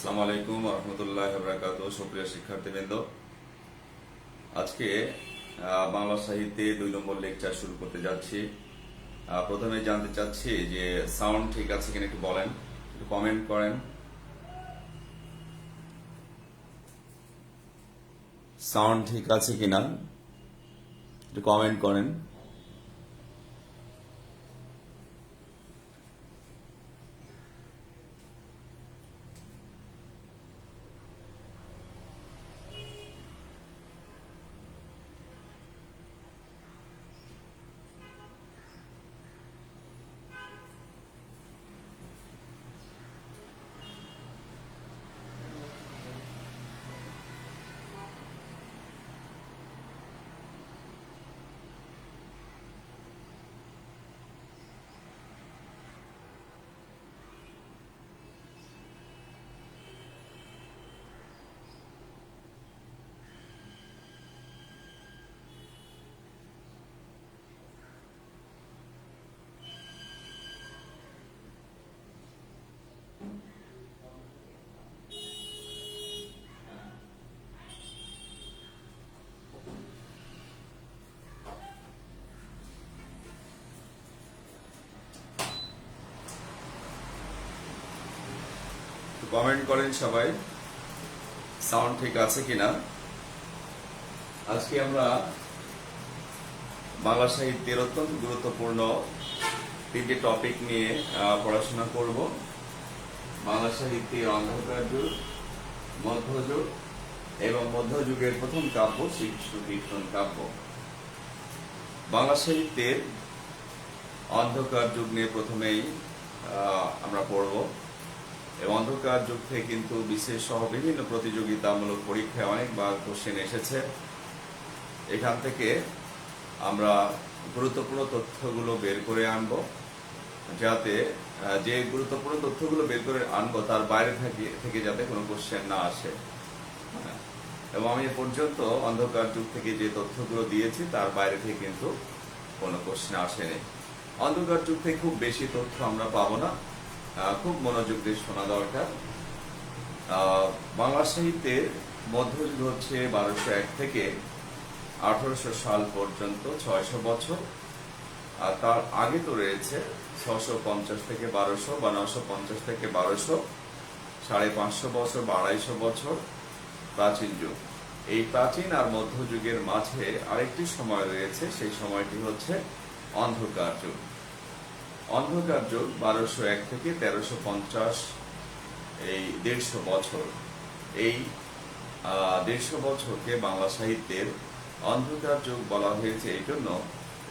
আসসালামু আলাইকুম রহমতুল্লাহ বরকাত। সুপ্রিয় শিক্ষার্থীবৃন্দ, আজকে বাংলা সাহিত্যে 2 নম্বর লেকচার শুরু করতে যাচ্ছি। প্রথমে জানতে চাচ্ছি যে সাউন্ড ঠিক আছে কিনা একটু বলেন, একটু কমেন্ট করেন। সাউন্ড ঠিক আছে কিনা একটু কমেন্ট করেন। কমেন্ট করেন সবাই, সাউন্ড ঠিক আছে কিনা। আজকে আমরা বাংলা সাহিত্যের অত্যন্ত গুরুত্বপূর্ণ 3টি টপিক নিয়ে পড়াশোনা করব। বাংলা সাহিত্যের অন্ধকার যুগ, মধ্যযুগ এবং মধ্যযুগের প্রথম কাব্য শ্রীকৃষ্ণ কীর্তন কাব্য। বাংলা সাহিত্যের অন্ধকার যুগ নিয়ে প্রথমেই আমরা পড়ব। এই অন্ধকার যুগ থেকে কিন্তু বিশেষ সহ বিভিন্ন প্রতিযোগিতামূলক পরীক্ষায় অনেকবার কোশ্চেন এসেছে। এখান থেকে আমরা গুরুত্বপূর্ণ তথ্যগুলো বের করে আনব, যাতে যে গুরুত্বপূর্ণ তথ্যগুলো বের করে আনবো তার বাইরে থেকে যাতে কোনো কোশ্চেন না আসে। এবং আমি এ পর্যন্ত অন্ধকার যুগ থেকে যে তথ্যগুলো দিয়েছি তার বাইরে থেকে কিন্তু কোনো কোশ্চেন আসেনি। অন্ধকার যুগ থেকে খুব বেশি তথ্য আমরা পাবো না, খুব মনোযোগ দিয়ে শোনা দরকার। বাংলা সাহিত্যের মধ্যযুগ হচ্ছে 1201 থেকে 1800 সাল পর্যন্ত 600 বছর। আর তার আগে তো রয়েছে 650 থেকে 1200 বা 950 থেকে 1200, 550 বছর বা 250 বছর প্রাচীন যুগ। এই প্রাচীন আর মধ্যযুগের মাঝে আরেকটি সময় রয়েছে, সেই সময়টি হচ্ছে অন্ধকার যুগ। অন্ধকার যুগ 1201 থেকে 1350, এই 150 বছর। এই 150 বছরকে বাংলা সাহিত্যের অন্ধকার যুগ বলা হয়েছে এই জন্য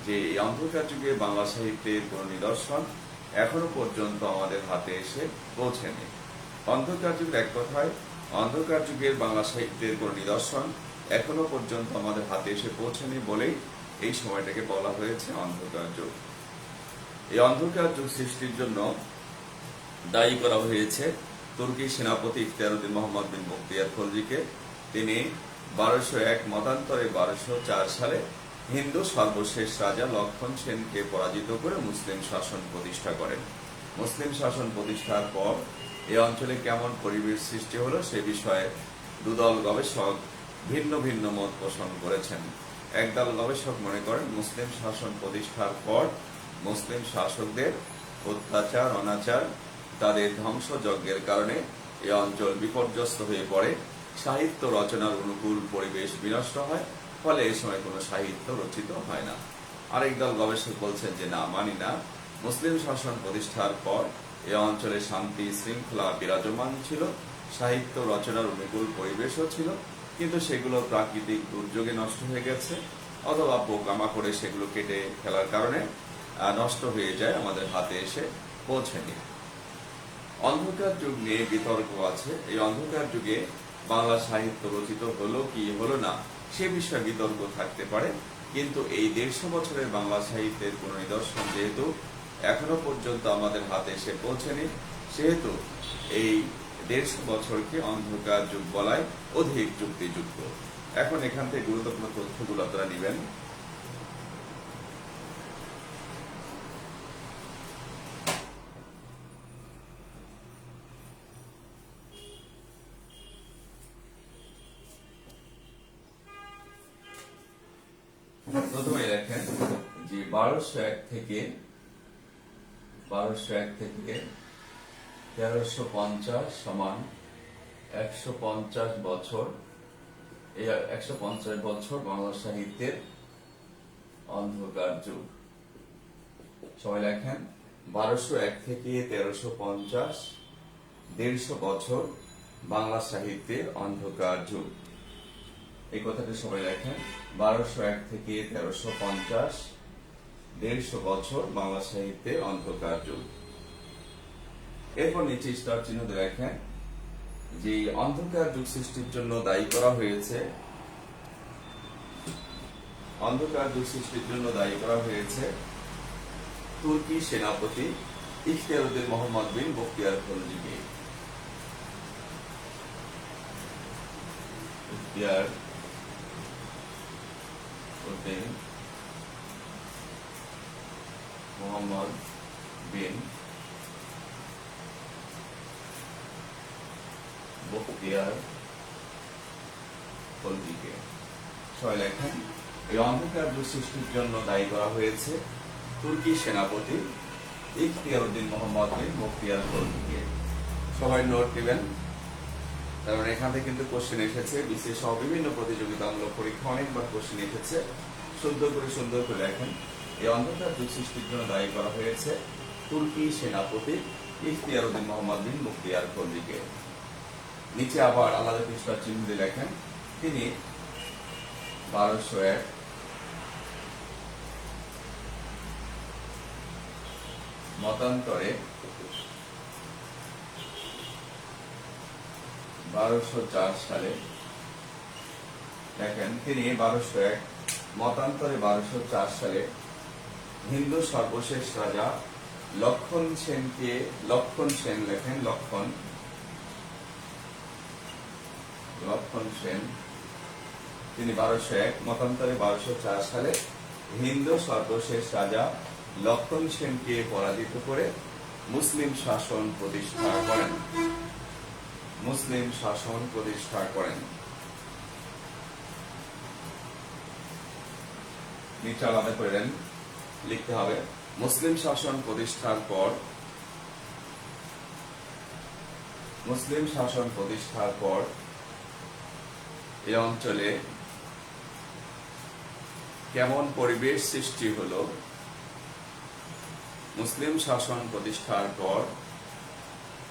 যে এই অন্ধকার যুগে বাংলা সাহিত্যের কোনো নিদর্শন এখনো পর্যন্ত আমাদের হাতে এসে পৌঁছেনি। অন্ধকার যুগ এক কথায় অন্ধকার যুগের বাংলা সাহিত্যের কোনো নিদর্শন এখনো পর্যন্ত আমাদের হাতে এসে পৌঁছেনি বলেই এই সময়টাকে বলা হয়েছে অন্ধকার যুগ। এই অন্ধকার যুগ সৃষ্টির জন্য দায়ী করা হয়েছে তুর্কি সেনাপতি ইখতিয়ারউদ্দিন মোহাম্মদ বিন বখতিয়ার খলজিকে। তিনি 1201 মতান্তরে 1204 সালে হিন্দু সর্বশেষ রাজা লক্ষণ সেনকে পরাজিত করে মুসলিম শাসন প্রতিষ্ঠা করেন। মুসলিম শাসন প্রতিষ্ঠার পর এই অঞ্চলে কেমন পরিবেশ সৃষ্টি হলো সে বিষয়ে দুদল গবেষক ভিন্ন ভিন্ন মত পোষণ করেছেন। একদল গবেষক মনে করেন মুসলিম শাসন প্রতিষ্ঠার পর মুসলিম শাসকদের অত্যাচার, অনাচার, তাদের ধ্বংসযজ্ঞের কারণে এই অঞ্চল বিপর্যস্ত হয়ে পড়ে, সাহিত্য রচনার অনুকূল পরিবেশ বিনষ্ট হয়, ফলে এই সময় কোনো সাহিত্য রচিত হয় না। আরেক দল গবেষক বলছেন যে না, মানি না, মুসলিম শাসন প্রতিষ্ঠার পর এই অঞ্চলে শান্তি শৃঙ্খলা বিরাজমান ছিল, সাহিত্য রচনার অনুকূল পরিবেশও ছিল, কিন্তু সেগুলো প্রাকৃতিক দুর্যোগে নষ্ট হয়ে গেছে অথবা পোকামাকড়ে সেগুলো কেটে ফেলার কারণে নষ্ট হয়ে যায়, আমাদের হাতে এসে পৌঁছেনি। অন্ধকার যুগ নিয়ে বিতর্ক আছে। এই অন্ধকার যুগে বাংলা সাহিত্য রচিত হলো কি হলো না সে বিষয়ে বিতর্ক থাকতে পারে, কিন্তু এই 150 বছরের বাংলা সাহিত্যের কোন নিদর্শন যেহেতু এখনো পর্যন্ত আমাদের হাতে এসে পৌঁছেনি, সেহেতু এই 150 বছরকে অন্ধকার যুগ বলাই অধিক যুক্তিযুক্ত। এখন এখান থেকে গুরুত্বপূর্ণ তথ্যগুলো আপনারা নেবেন। প্রথমে দেখেন যে 1201 থেকে 1350 সমান 150 বছর। এই 150 বছর বাংলা সাহিত্যের অন্ধকার যুগ। সবাই লেখেন 1201 থেকে 1350, 150 বছর বাংলা সাহিত্যের অন্ধকার যুগ। এই কথাটি সবাই লেখেন 1201 থেকে 1350, 150 বছর বাংলা সাহিত্যের অন্ধকার যুগ। এরপর নিচে স্টার চিহ্ন দিয়ে লেখেন যে অন্ধকার যুগ সৃষ্টির জন্য দায়ী করা হয়েছে, অন্ধকার যুগ সৃষ্টির জন্য দায়ী করা হয়েছে তুর্কি সেনাপতি ইখতিয়ার উদ্দিন মোহাম্মদ বিন বখতিয়ার খলজিকে। ইখতিয়ার উদ্দিন মোহাম্মদ বিন বখতিয়ার খলজিকে। সবাই লেখেন এই অন্ধকার যুগ সৃষ্টির জন্য দায়ী করা হয়েছে তুর্কি সেনাপতি ইখতিয়ার উদ্দিন মোহাম্মদ বিন বখতিয়ার খলজিকে। সবাই নোট দিবেন, কারণ এখান থেকে কিন্তু কোশ্চেন এসেছে, বিশেষ সহ বিভিন্ন প্রতিযোগিতামূলক পরীক্ষা অনেকবার কোশ্চেন এসেছে। সুন্দর করে লেখেন এই অন্ধকার যুগ সৃষ্টির জন্য দায়ী করা হয়েছে তুর্কি সেনাপতি ইখতিয়ার উদ্দিন মোহাম্মদ বিন বখতিয়ার খলজিকে। নিচে আবার আলাদা পৃষ্ঠার চিহ্ন দিয়ে লেখেন তিনি 1201 মতান্তরে 1204 সালে, দেখেন তিনি 1201 মতান্তরে 1204 সালে হিন্দু সর্বশেষ রাজা লক্ষণ সেনকে, লক্ষণ সেন লেখেন লক্ষণ সেন, তিনি 1201 মতান্তরে 1204 সালে হিন্দু সর্বশেষ রাজা লক্ষণ সেনকে পরাজিত করে মুসলিম শাসন প্রতিষ্ঠা করেন, মুসলিম শাসন প্রতিষ্ঠা করেন। নিচে আলাদা করে লিখতে হবে মুসলিম শাসন প্রতিষ্ঠার পর, মুসলিম শাসন প্রতিষ্ঠার পর এই অঞ্চলে কেমন পরিবেশ সৃষ্টি হলো, মুসলিম শাসন প্রতিষ্ঠার পর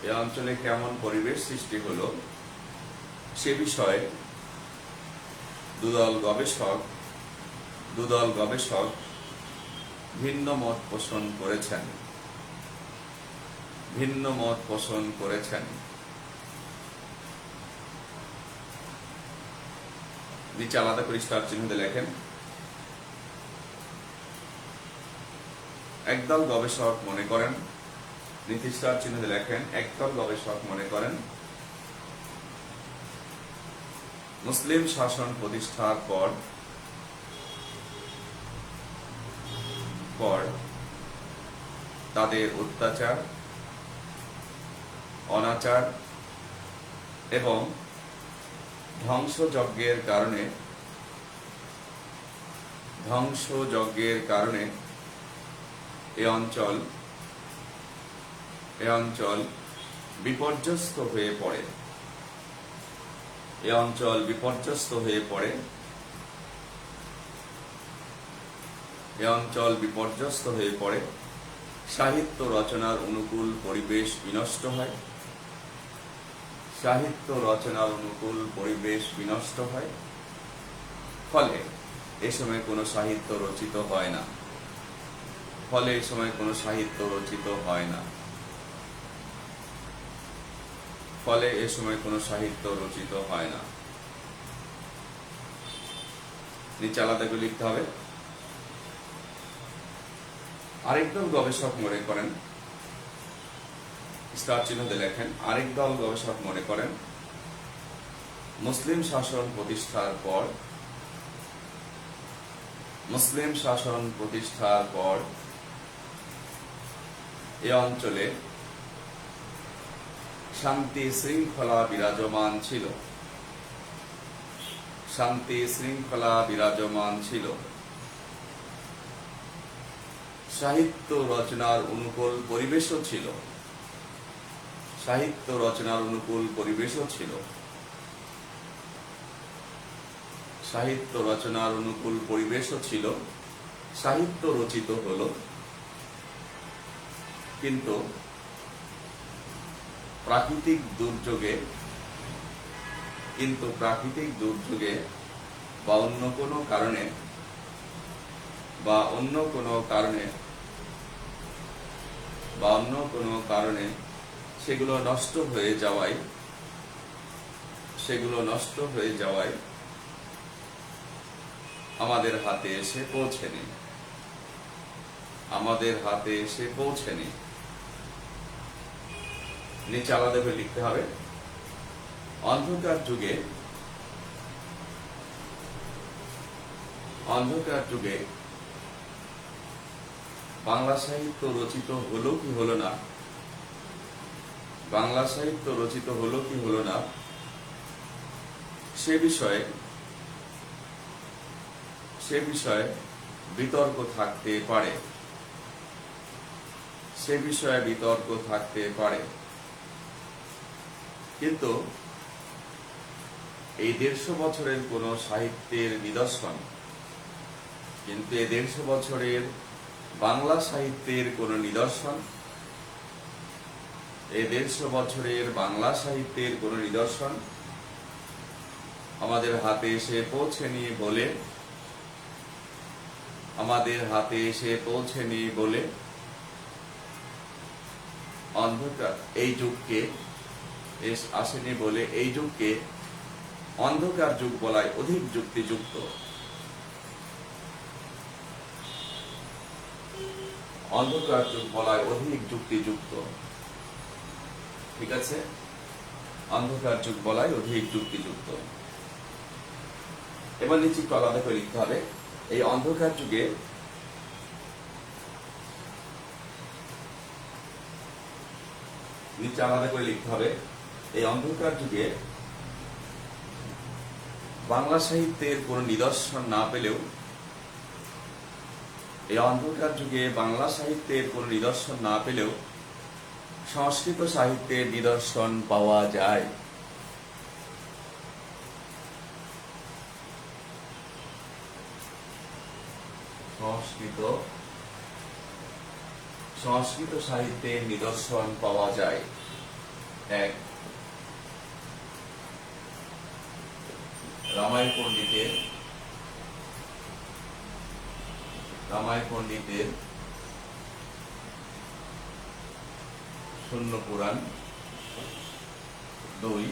এই অঞ্চলে কেমন পরিবেশ সৃষ্টি হলো সে বিষয়ে দুদল গবেষক ভিন্ন মত পোষণ করেছেন। নিচে আলাদা করে স্টার চিহ্ন দিয়ে লেখেন একদল গবেষক মনে করেন, নিচে স্টার চিহ্ন দিয়ে লেখেন একদল গবেষক মনে করেন মুসলিম শাসন প্রতিষ্ঠার পর তাদের অত্যাচার, অনাচার এবং ধ্বংসযজ্ঞের কারণে এই অঞ্চল বিপর্যস্ত হয়ে পড়ে, সাহিত্য রচনার অনুকূল পরিবেশ বিনষ্ট হয়, ফলে এ সময় কোনো সাহিত্য রচিত হয় না, নিচে আলাদা করে লিখতে হবে আরেকদল গবেষক মনে করেন, স্টার চিহ্ন দিয়ে লেখেন আরেকদল গবেষক মনে করেন মুসলিম শাসন প্রতিষ্ঠার পর এ অঞ্চলে শান্তি শৃঙ্খলা বিরাজমান ছিল, সাহিত্য রচনার অনুকূল পরিবেশও ছিল। সাহিত্য রচনার অনুকূল পরিবেশও ছিল। সাহিত্য রচনার অনুকূল পরিবেশও ছিল। সাহিত্য রচিত হলো, কিন্তু প্রাকৃতিক দুর্যোগে বা অন্য কোনো কারণে সেগুলো নষ্ট হয়ে যাওয়ায় আমাদের হাতে এসে পৌঁছেনি। নিচে আলাদা করে লিখতে হবে, অন্ধকার যুগে বাংলা সাহিত্য রচিত হলো কি হলো না, সে বিষয়ে বিতর্ক থাকতে পারে। কিন্তু এই 150 বছরের কোন সাহিত্যের নিদর্শন, বাংলা সাহিত্যের কোন নিদর্শন, আমাদের হাতে এসে পৌঁছেনি বলে অন্ধকার এই যুগকে অন্ধকার যুগ বলাই অধিক যুক্তিযুক্ত। ঠিক আছে, অন্ধকার যুগ বলাই অধিক যুক্তিযুক্ত। এবার নিচে একটু আলাদা করে লিখতে হবে, এই অন্ধকার যুগে বাংলা সাহিত্যের কোন নিদর্শন না পেলেও সংস্কৃত সাহিত্যের নিদর্শন পাওয়া যায়। সংস্কৃত সাহিত্যের নিদর্শন পাওয়া যায়। 1. রামাই পণ্ডিতের শূন্য পুরাণ। 2.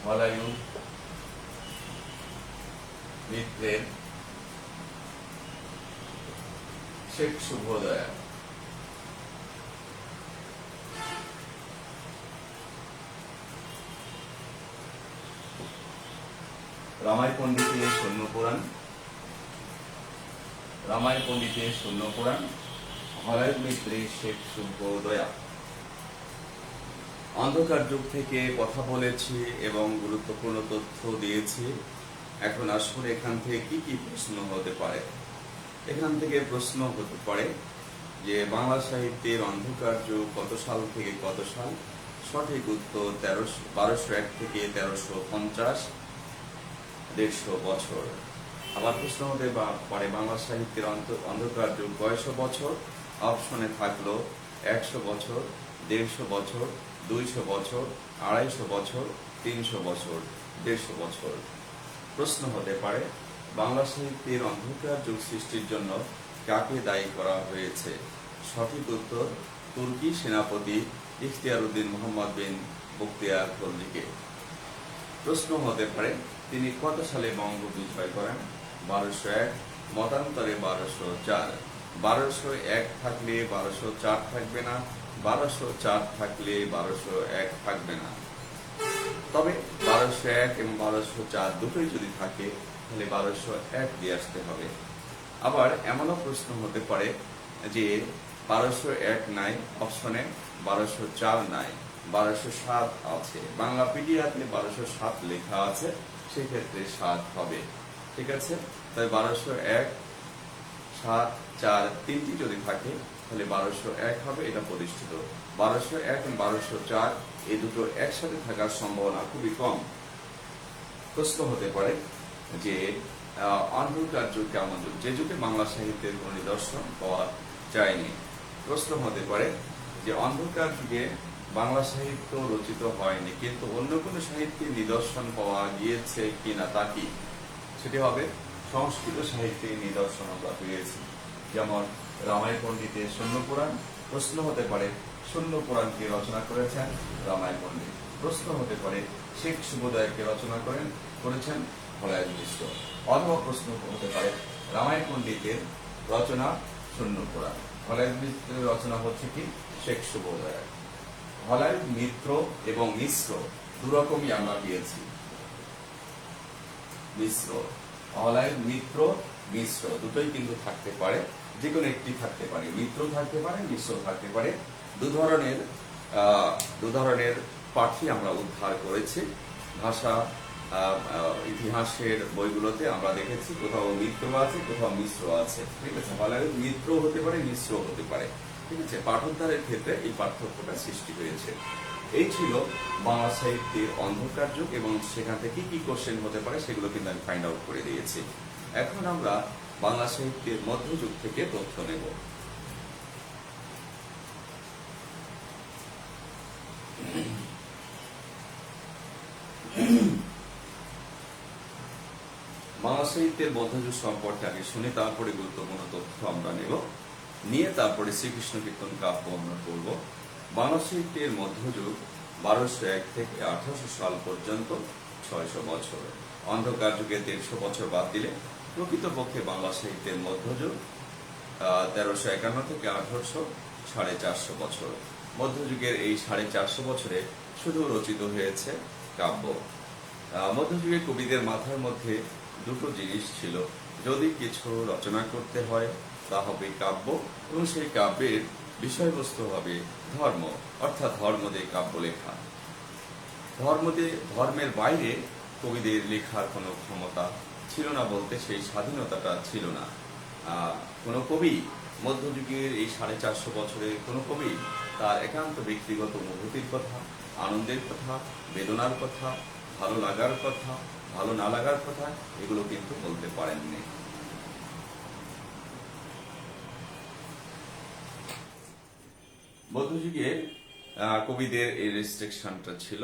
হলায়ু মিত্রের শেখ শুভোদয়া। রামাই পণ্ডিতের শূন্য পুরাণ, হলায়ু মিত্রের শেখ শুভোদয়া। অন্ধকার যুগ থেকে কথা বলেছি এবং গুরুত্বপূর্ণ তথ্য দিয়েছি। এখন আসলে এখান থেকে কি প্রশ্ন হতে পারে? এখান থেকে প্রশ্ন হতে পারে যে বাংলা সাহিত্যের অন্ধকার যুগ কত সাল থেকে কত সাল? সঠিক উত্তর 1201 থেকে 1350, 150 বছর। আবার প্রশ্ন হতে পারে বাংলা সাহিত্যের অন্ধকার যুগ কয়শো বছর? অপশনে থাকলো 100 বছর, 150 বছর, 200 বছর, 250 বছর, 300 বছর, 150 বছর। প্রশ্ন হতে পারে বাংলা সাহিত্যের অন্ধকার যুগ সৃষ্টির জন্য কাকে দায়ী করা হয়েছে? সঠিক উত্তর তুর্কি সেনাপতি ইখতিয়ারউদ্দিন মুহাম্মদ বিন বখতিয়ার খলজিকে। প্রশ্ন হতে পারে তিনি কত সালে বঙ্গ বিজয় করেন? 1201, মতান্তরে 1204। 1201 থাকলে 1204 থাকবে না, 1204 থাকলে 1201 থাকবে না। তবে 1201 এবং 1204 দুটোই যদি থাকে তাহলে 1201 দিয়ে আসতে হবে। আবার এমনও প্রশ্ন হতে পারে যে 1201 নাই, অপশনে 1204 নাই, 1207 আছে। বাংলা পিডিএফে 1207 লেখা আছে, সেক্ষেত্রে 7 হবে। ঠিক আছে, তাই 1201, 7, 4 তিনটি যদি থাকে তাহলে 1201 হবে, এটা প্রতিষ্ঠিত। 1201 এবং 1204 এই দুটো একসাথে থাকার সম্ভাবনা খুবই কম। প্রশ্ন হতে পারে যে অন্ধকার যুগ কেমন যুগ, যে যুগে বাংলা সাহিত্যের কোন নিদর্শন পাওয়া যায়নি। প্রশ্ন হতে পারে যে অন্ধকার যুগে বাংলা সাহিত্য রচিত হয়নি কিন্তু অন্য কোনো সাহিত্যের নিদর্শন পাওয়া গিয়েছে কিনা তা কি? সেটি হবে সংস্কৃত সাহিত্যের নিদর্শন আমরা পেয়েছি, যেমন রামায়ণ পণ্ডিতের শূন্য পুরাণ। প্রশ্ন হতে পারে শূন্য পুরাণকে রচনা করেছেন রামায়ণ পণ্ডিত। প্রশ্ন হতে পারে শেখ সুবোধয়কে রচনা করেছেন হলায়ন মিশ্র। অথবা প্রশ্ন হতে পারে রামায়ণ পণ্ডিতের রচনা শূন্য পুরাণ, হলায়ন মিশ্রের রচনা হচ্ছে কি শেখ সুবোধয়। হলায়ন মিত্র এবং মিশ্র দুরকমই আমরা পেয়েছি। মিশ্র, হলায়ন মিত্র মিশ্র দুটোই কিন্তু থাকতে পারে, যে কোনো একটি থাকতে পারে, মিত্র থাকতে পারে, মিশ্র থাকতে পারে। দু ধরনের পাঠই আমরা উদ্ধার করেছি। ভাষা ইতিহাসের বইগুলোতে আমরা দেখেছি কোথাও মিত্র আছে, কোথাও মিশ্র আছে। ঠিক আছে, হলায়ন মিত্র হতে পারে, মিশ্র হতে পারে। ঠিক আছে, পাঠোদ্ধারের ক্ষেত্রে এই পার্থক্যটা সৃষ্টি হয়েছে। এই ছিল বাংলা সাহিত্যের অন্ধকার যুগ এবং সেখান থেকে কি কোশ্চেন হতে পারে সেগুলো কিন্তু আমি ফাইন্ড আউট করে দিয়েছি। এখন আমরা বাংলা সাহিত্যের মধ্যযুগ থেকে তথ্য নেব। বাংলা সাহিত্যের মধ্যযুগ সম্পর্কে আগে শুনে তারপরে গুরুত্বপূর্ণ তথ্য আমরা নেব, নিয়ে তারপরে শ্রীকৃষ্ণ কীর্তন কাব্য আমরা পড়ব। বাংলা সাহিত্যের মধ্যযুগ 1201 থেকে 1800 সাল পর্যন্ত 600 বছর। অন্ধকার যুগে 150 বছর বাদ দিলে প্রকৃতপক্ষে বাংলা সাহিত্যের মধ্যযুগ 1351 থেকে 1800, 450 বছর। মধ্যযুগের এই 450 বছরে শুধু রচিত হয়েছে কাব্য। মধ্যযুগে কবিদের মাথার মধ্যে দুটো জিনিস ছিল, যদি কিছু রচনা করতে হয় তা হবে কাব্য এবং সেই কাব্যের বিষয়বস্তু হবে ধর্ম, অর্থাৎ ধর্ম দিয়ে কাব্য লেখা। ধর্মের বাইরে কবিদের লেখার কোনো ক্ষমতা ছিল না, বলতে সেই স্বাধীনতাটা ছিল না। কোনো কবি মধ্যযুগের এই 450 বছরের কোনো কবি তার একান্ত ব্যক্তিগত অনুভূতির কথা, আনন্দের কথা, বেদনার কথা, ভালো লাগার কথা, ভালো না লাগার কথা এগুলো কিন্তু বলতে পারেননি। মধ্যযুগে কবিদের এই রেস্ট্রিকশনটা ছিল,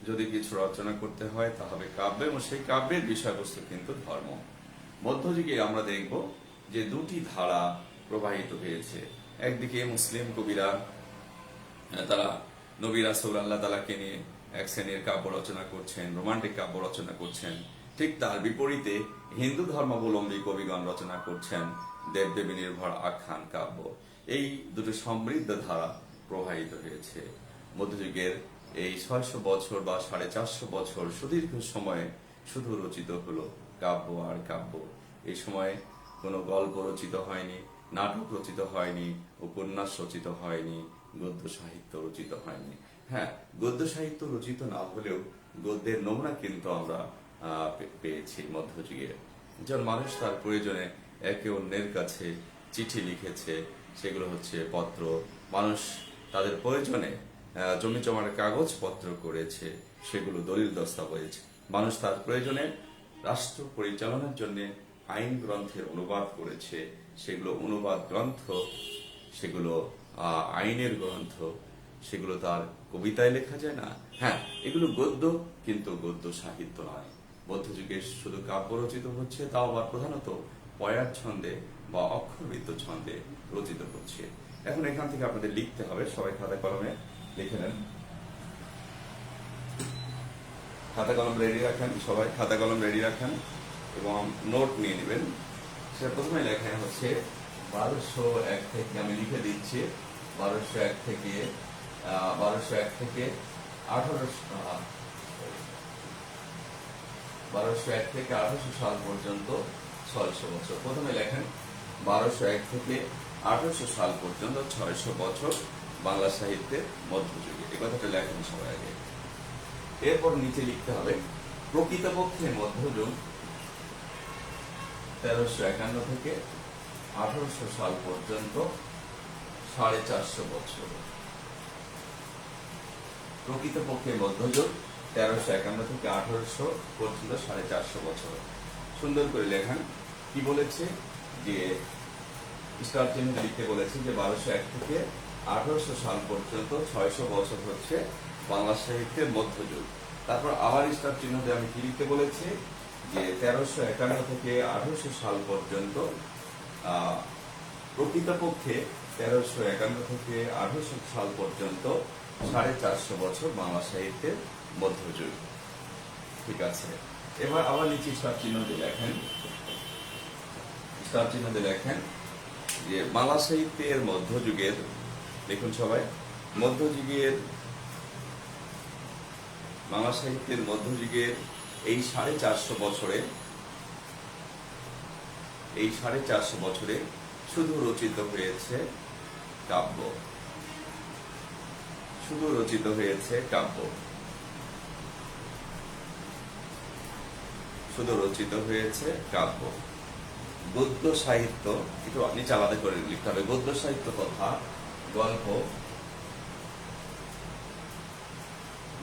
যদি কিছু রচনা করতে হয় তা হবে কাব্য এবং সেই কাব্যের বিষয়বস্তু কিন্তু ধর্ম। মধ্যযুগে আমরা দেখব যে দুটি ধারা প্রবাহিত হয়েছে। একদিকে মুসলিম কবিরা তারা নবী রাসূল আল্লাহ তাআলাকে নিয়ে এক শ্রেণীর কাব্য রচনা করছেন, রোমান্টিক কাব্য রচনা করছেন। ঠিক তার বিপরীতে হিন্দু ধর্মাবলম্বী কবিগণ রচনা করছেন দেবদেবী নির্ভর আখ্যান কাব্য। এই দুটো সমৃদ্ধ ধারা প্রবাহিত হয়েছে। মধ্যযুগের এই 600 বছর বা 450 বছর সুদীর্ঘ সময়ে শুধু রচিত হলো কাব্য আর কাব্য। এই সময়ে কোনো গল্প রচিত হয়নি, নাটক রচিত হয়নি, উপন্যাস রচিত হয়নি, গদ্য সাহিত্য রচিত হয়নি। হ্যাঁ, গদ্য সাহিত্য রচিত না হলেও গদ্যের নমুনা কিন্তু আমরা পেয়েছি মধ্যযুগে। যখন মানুষ তার প্রয়োজনে একে অন্যের কাছে চিঠি লিখেছে, সেগুলো হচ্ছে পত্র। মানুষ তাদের প্রয়োজনে জমি জমার কাগজপত্র করেছে, সেগুলো দলিল দস্তাবেজ। মানুষ তার প্রয়োজনে রাষ্ট্র পরিচালনার জন্য আইন গ্রন্থের অনুবাদ করেছে, সেগুলো অনুবাদ গ্রন্থ, সেগুলো আইনের গ্রন্থ, সেগুলো তার কবিতায় লেখা যায় না। হ্যাঁ, এগুলো গদ্য, কিন্তু গদ্য সাহিত্য নয়। মধ্যযুগে শুধু কাব্য রচিত হচ্ছে, তাও আবার প্রধানত পয়ার ছন্দে বা অক্ষরবৃত্ত ছন্দে রচিত হচ্ছে। এখন এখান থেকে আপনাদের লিখতে হবে, সবাই খাতা কলমে লিখে নেন। খাতা কলম রেডি রাখেন, সবাই খাতা কলম রেডি রাখেন এবং নোট নিয়ে নেবেন। সেটা প্রথমে লেখা হচ্ছে 1201 থেকে, আমি লিখে দিচ্ছি 1201 থেকে 1800 সাল পর্যন্ত 600 বছর। প্রথমে লেখেন 1201 থেকে 1800 সাল পর্যন্ত 600 বছর বাংলা সাহিত্যের মধ্যযুগে। এই কথাটা লেখেন সবাই আগে। এরপর নিচে লিখতে হবে প্রকৃতপক্ষে মধ্যযুগ 1351 থেকে 1800 সাল পর্যন্ত 450 বছর। প্রকৃতপক্ষে মধ্যযুগ 1351 থেকে 1800 পর্যন্ত 450 বছর। সুন্দর করে লেখান। কি বলেছে যে স্টার চিহ্ন লিখতে বলেছে যে 1201 থেকে 1800 সাল পর্যন্ত 600 বছর হচ্ছে বাংলা সাহিত্যের মধ্যযুগ। তারপর আবার স্টার চিহ্ন দিয়ে আমি কি লিখতে বলেছি যে 1351 থেকে 1800 সাল পর্যন্ত প্রকৃতপক্ষে 1351 থেকে 1800 সাল পর্যন্ত 450 বছর বাংলা সাহিত্যের মধ্যযুগ। ঠিক আছে, এবার আবার নিচে স্টার চিহ্ন দিয়ে লেখেন, স্টার চিহ্ন দিয়ে লেখেন যে বাংলা সাহিত্যের মধ্যযুগের, দেখুন সবাই, মধ্যযুগের বাংলা সাহিত্যের মধ্যযুগের এই 450 বছরে, এই 450 বছরে শুধু রচিত হয়েছে কাব্য, শুধু রচিত হয়েছে কাব্য, শুধু রচিত হয়েছে কাব্য। গদ্য সাহিত্য একটু নিচে আলাদা করে লিখতে হবে। গদ্য সাহিত্য তথা গল্প,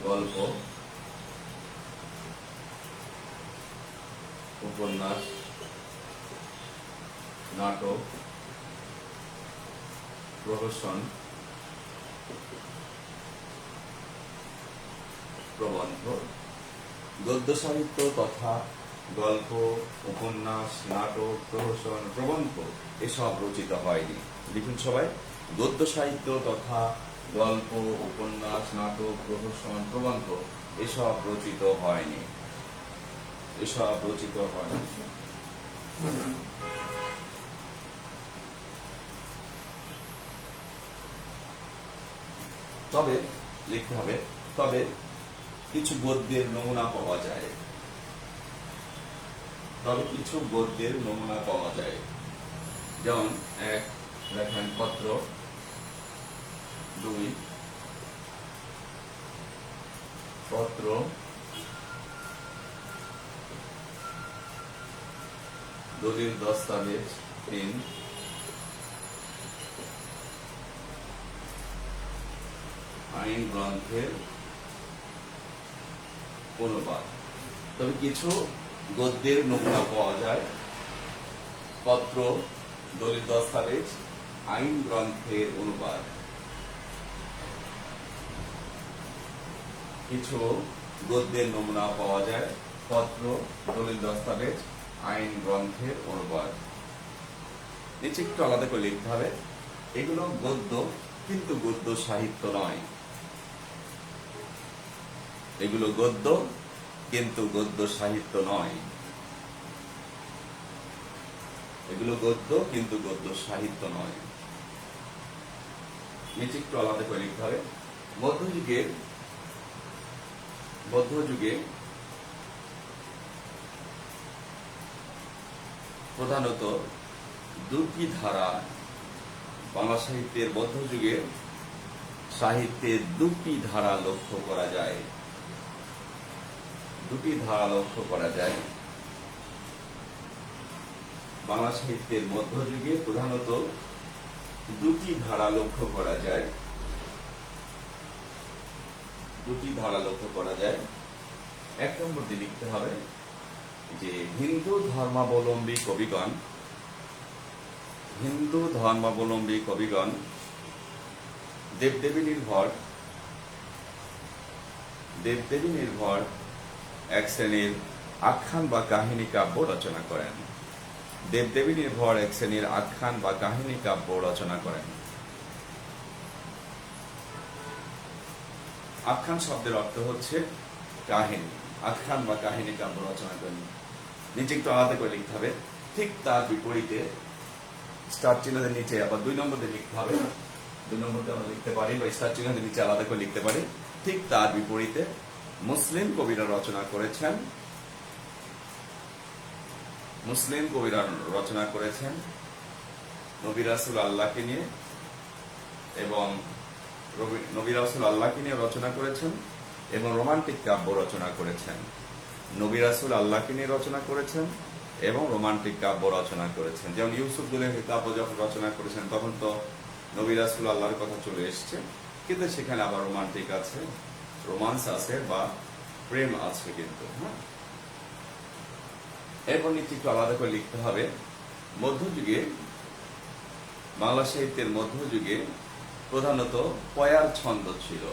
গল্প, উপন্যাস, নাটক, প্রহসন, প্রবন্ধ। গদ্য সাহিত্য তথা গল্প, উপন্যাস, নাটক, প্রহসন, প্রবন্ধ এসব রচিত হয়নি। লিখুন সবাই, গদ্য সাহিত্য তথা গল্প, উপন্যাস, নাটক, প্রহসন, প্রবন্ধ এসব রচিত হয়নি, এসব রচিত হয়নি। তবে লিখতে হবে, তবে কিছু গদ্যের নমুনা পাওয়া যায়, তবে কিছু গদ্যের নমুনা পাওয়া যায়। যেমন 1 লেখেন পত্র, 2 পত্র, দলিল দস্তাবেজ, 3 আইন গ্রন্থের অনুবাদ। তবে কিছু গদ্যের নমুনা পাওয়া যায়, পত্র, দলিল দস্তাবেজ, আইন গ্রন্থের অনুবাদ। কিছু গদ্যের নমুনা পাওয়া যায়, পত্র, দলিল দস্তাবেজ, আইন গ্রন্থের অনুবাদ। নিচে একটু আলাদা করে লিখতে হবে, এগুলো গদ্য কিন্তু গদ্য সাহিত্য নয়, এগুলো গদ্য কিন্তু গদ্য সাহিত্য নয়, এগুলো গদ্য কিন্তু গদ্য সাহিত্য নয়। নিচে একটু আলাদা করে লিখতে হবে। মধ্যযুগে, মধ্যযুগে প্রধানত দুটি ধারা, বাংলা সাহিত্যের মধ্যযুগে সাহিত্যের দুটি ধারা লক্ষ্য করা যায়, দুটি ধারা লক্ষ্য করা যায়। বাংলা সাহিত্যের মধ্যযুগে প্রধানত দুটি ধারা লক্ষ্য করা যায়, দুটি ধারা লক্ষ্য করা যায়। 1 নম্বর দিয়ে লিখতে হবে যে হিন্দু ধর্মাবলম্বী কবিগণ, হিন্দু ধর্মাবলম্বী কবিগণ দেবদেবী নির্ভর, দেবদেবী নির্ভর এক শ্রেণীর আখ্যান বা কাহিনী কাব্য রচনা করেন, দেবদেবী নির্ভর এক শ্রেণীর আখ্যান বা কাহিনী কাব্য রচনা করেন। আখ্যান শব্দের অর্থ হচ্ছে কাহিনী, আখ্যান বা কাহিনী কাব্য রচনা করেন। নিচে একটু আলাদা করে লিখতে হবে। ঠিক তার বিপরীতে স্টার চিহ্নের নিচে আবার 2 নম্বর দিয়ে লিখতে হবে। 2 নম্বর দিয়ে আমরা লিখতে পারি বা স্টার চিহ্নের নিচে আলাদা করে লিখতে পারি। ঠিক তার বিপরীতে মুসলিম কবিরা রচনা করেছেন, মুসলিম কবিরা রচনা করেছেন নবী রাসূল আল্লাহকে নিয়ে, এবং নবী রাসূল আল্লাহকে নিয়ে রচনা করেছেন এবং রোমান্টিক কাব্য রচনা করেছেন। নবী রাসূল আল্লাহকে নিয়ে রচনা করেছেন এবং রোমান্টিক কাব্য রচনা করেছেন। যেমন ইউসুফ জুলেখের কাব্য যখন রচনা করেছেন তখন তো নবী রাসূল আল্লাহর কথা চলে এসছে, কিন্তু সেখানে আবার রোমান্টিক আছে, রোমান্স আছে বা প্রেম আছে কিন্তু। হ্যাঁ, এরপর নিচে একটু আলাদা করে লিখতে হবে, মধ্যযুগে বাংলা সাহিত্যের মধ্যযুগে প্রধানত পয়ার ছন্দ ছিল।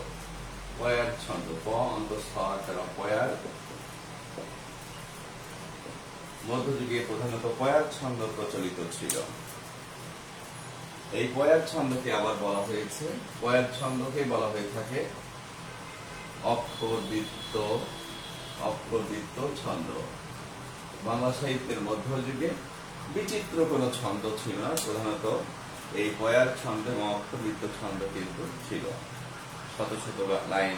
পয়ার ছন্দ, পয়ার, মধ্যযুগে প্রধানত পয়ার ছন্দ প্রচলিত ছিল। এই পয়ার ছন্দকে আবার বলা হয়েছে, পয়ার ছন্দকে বলা হয়ে থাকে অক্ষরবৃত্ত ছন্দ। বাংলা সাহিত্যের মধ্যযুগে বিচিত্র কোনো ছন্দ ছিল না, প্রধানত এই পয়ার ছন্দ এবং অক্ষরবৃত্ত ছন্দ কিন্তু ছিল। শত শত লাইন,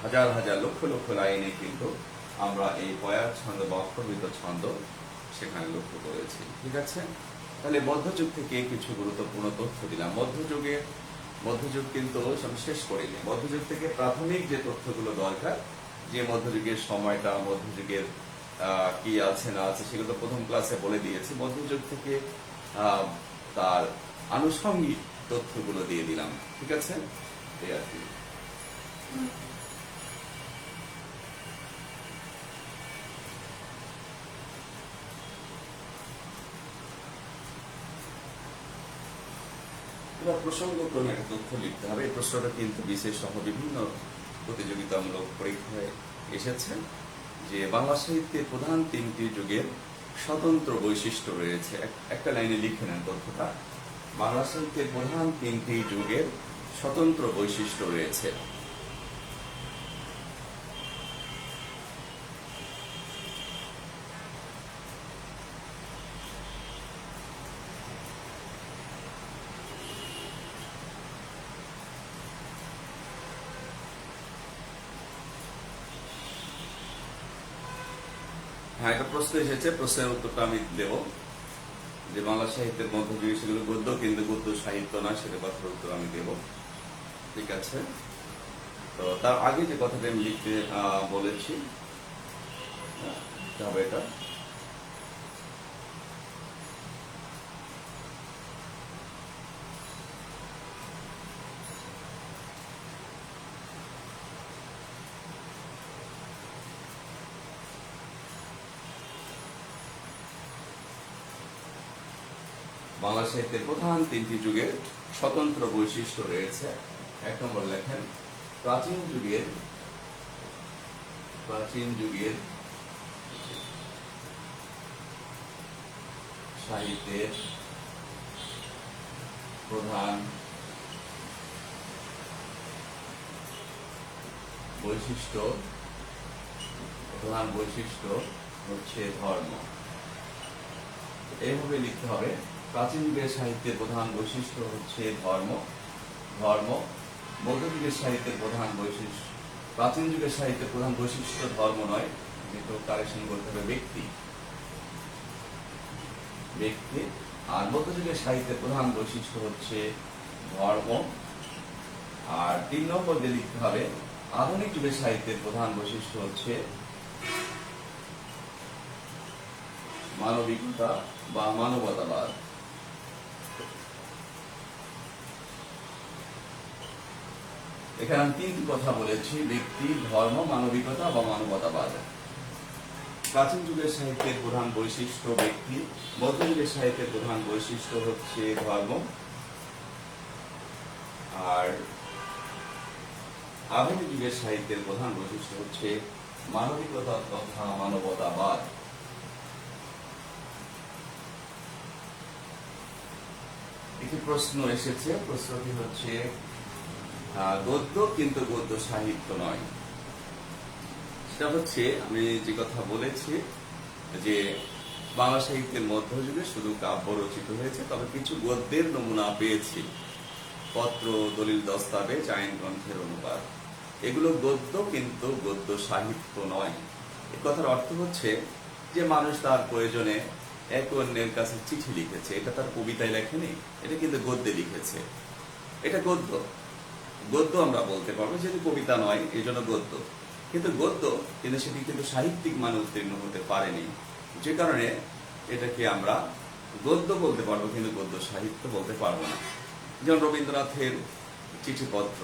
হাজার হাজার লক্ষ লক্ষ লাইনে কিন্তু আমরা এই পয়ার ছন্দ বা অক্ষরবৃত্ত ছন্দ সেখানে লক্ষ্য করেছি। ঠিক আছে, তাহলে মধ্যযুগ থেকে কিছু গুরুত্বপূর্ণ তথ্য দিলাম। মধ্যযুগ কিন্তু আমি শেষ করিনি। মধ্যযুগ থেকে প্রাথমিক যে তথ্যগুলো দরকার, যে মধ্যযুগের সময়টা, মধ্যযুগের কি আছে না আছে সেগুলো প্রথম ক্লাসে বলে দিয়েছি। মধ্যযুগ থেকে তার আনুষঙ্গিক তথ্যগুলো দিয়ে দিলাম। ঠিক আছে, এই আর কি। প্রসঙ্গক্রমে একটা তথ্য লিখতে হবে। এই প্রশ্নটা কিন্তু বিশেষ সহ বিভিন্ন প্রতিযোগিতামূলক পরীক্ষায় এসেছে, যে বাংলা সাহিত্যের প্রধান তিনটি যুগের স্বতন্ত্র বৈশিষ্ট্য রয়েছে। একটা লাইনে লিখে নেন তথ্যটা, বাংলা সাহিত্যের প্রধান তিনটি যুগের স্বতন্ত্র বৈশিষ্ট্য রয়েছে। হ্যাঁ, একটা প্রশ্ন এসেছে, প্রশ্নের উত্তরটা আমি দেব, যে বাংলা সাহিত্যের মধ্যযুগে সেগুলো গদ্য, কিন্তু গদ্য সাহিত্য না, সেটা কথার উত্তর আমি দেব। ঠিক আছে, তো তার আগে যে কথাটা আমি লিখতে বলেছি, হবে এটা বাংলা সাহিত্যের প্রধান তিনটি যুগের স্বতন্ত্র বৈশিষ্ট্য রয়েছে। এক নম্বর লেখেন, প্রাচীন যুগের সাহিত্যের প্রধান বৈশিষ্ট্য হচ্ছে ধর্ম। এইভাবে লিখতে হবে, প্রাচীন যুগের সাহিত্যের প্রধান বৈশিষ্ট্য হচ্ছে ধর্ম। মধ্যযুগের সাহিত্যের প্রধান বৈশিষ্ট্য, প্রাচীন যুগের সাহিত্যের প্রধান বৈশিষ্ট্য ধর্ম নয়, কিন্তু কারেকশন করতে হবে ব্যক্তি। আর মধ্যযুগের সাহিত্যের প্রধান বৈশিষ্ট্য হচ্ছে ধর্ম। আর 3 নম্বর দিয়ে লিখতে হবে, আধুনিক যুগের সাহিত্যের প্রধান বৈশিষ্ট্য হচ্ছে মানবিকতা বা মানবতাবাদ। এখানে আমি 3টি কথা বলেছি, ব্যক্তি, ধর্ম, মানবিকতা বা মানবতাবাদ। প্রাচীন যুগের সাহিত্যের প্রধান বৈশিষ্ট্য ব্যক্তি, মধ্যযুগের সাহিত্যের প্রধান বৈশিষ্ট্য হচ্ছে ধর্ম, আর আধুনিক যুগের সাহিত্যের প্রধান বৈশিষ্ট্য হচ্ছে মানবিকতা তথা মানবতাবাদ। একটি প্রশ্ন এসেছে, প্রশ্নটি হচ্ছে গদ্য কিন্তু গদ্য সাহিত্য নয়। সেটা হচ্ছে, আমি যে কথা বলেছি যে বাংলা সাহিত্যের মধ্যযুগে শুধু কাব্য রচিত হয়েছে, তবে কিছু গদ্যের নমুনা পেয়েছি, পত্র, দলিল, দস্তাবেজ, আইন গ্রন্থের অনুবাদ। এগুলো গদ্য কিন্তু গদ্য সাহিত্য নয়। এই কথার অর্থ হচ্ছে যে মানুষ তার প্রয়োজনে এক অন্যের কাছে চিঠি লিখেছে, এটা তার কবিতায় লেখেনি, এটা কিন্তু গদ্যে লিখেছে, এটা গদ্য। গদ্য আমরা বলতে পারবো, যেহেতু কবিতা নয় এই জন্য গদ্য। কিন্তু সেটি কিন্তু সাহিত্যিক মানে উত্তীর্ণ হতে পারেনি। যে কারণে এটাকে আমরা গদ্য বলতে পারবো, কিন্তু গদ্য সাহিত্য বলতে পারবো না। যেমন রবীন্দ্রনাথের চিঠিপত্র,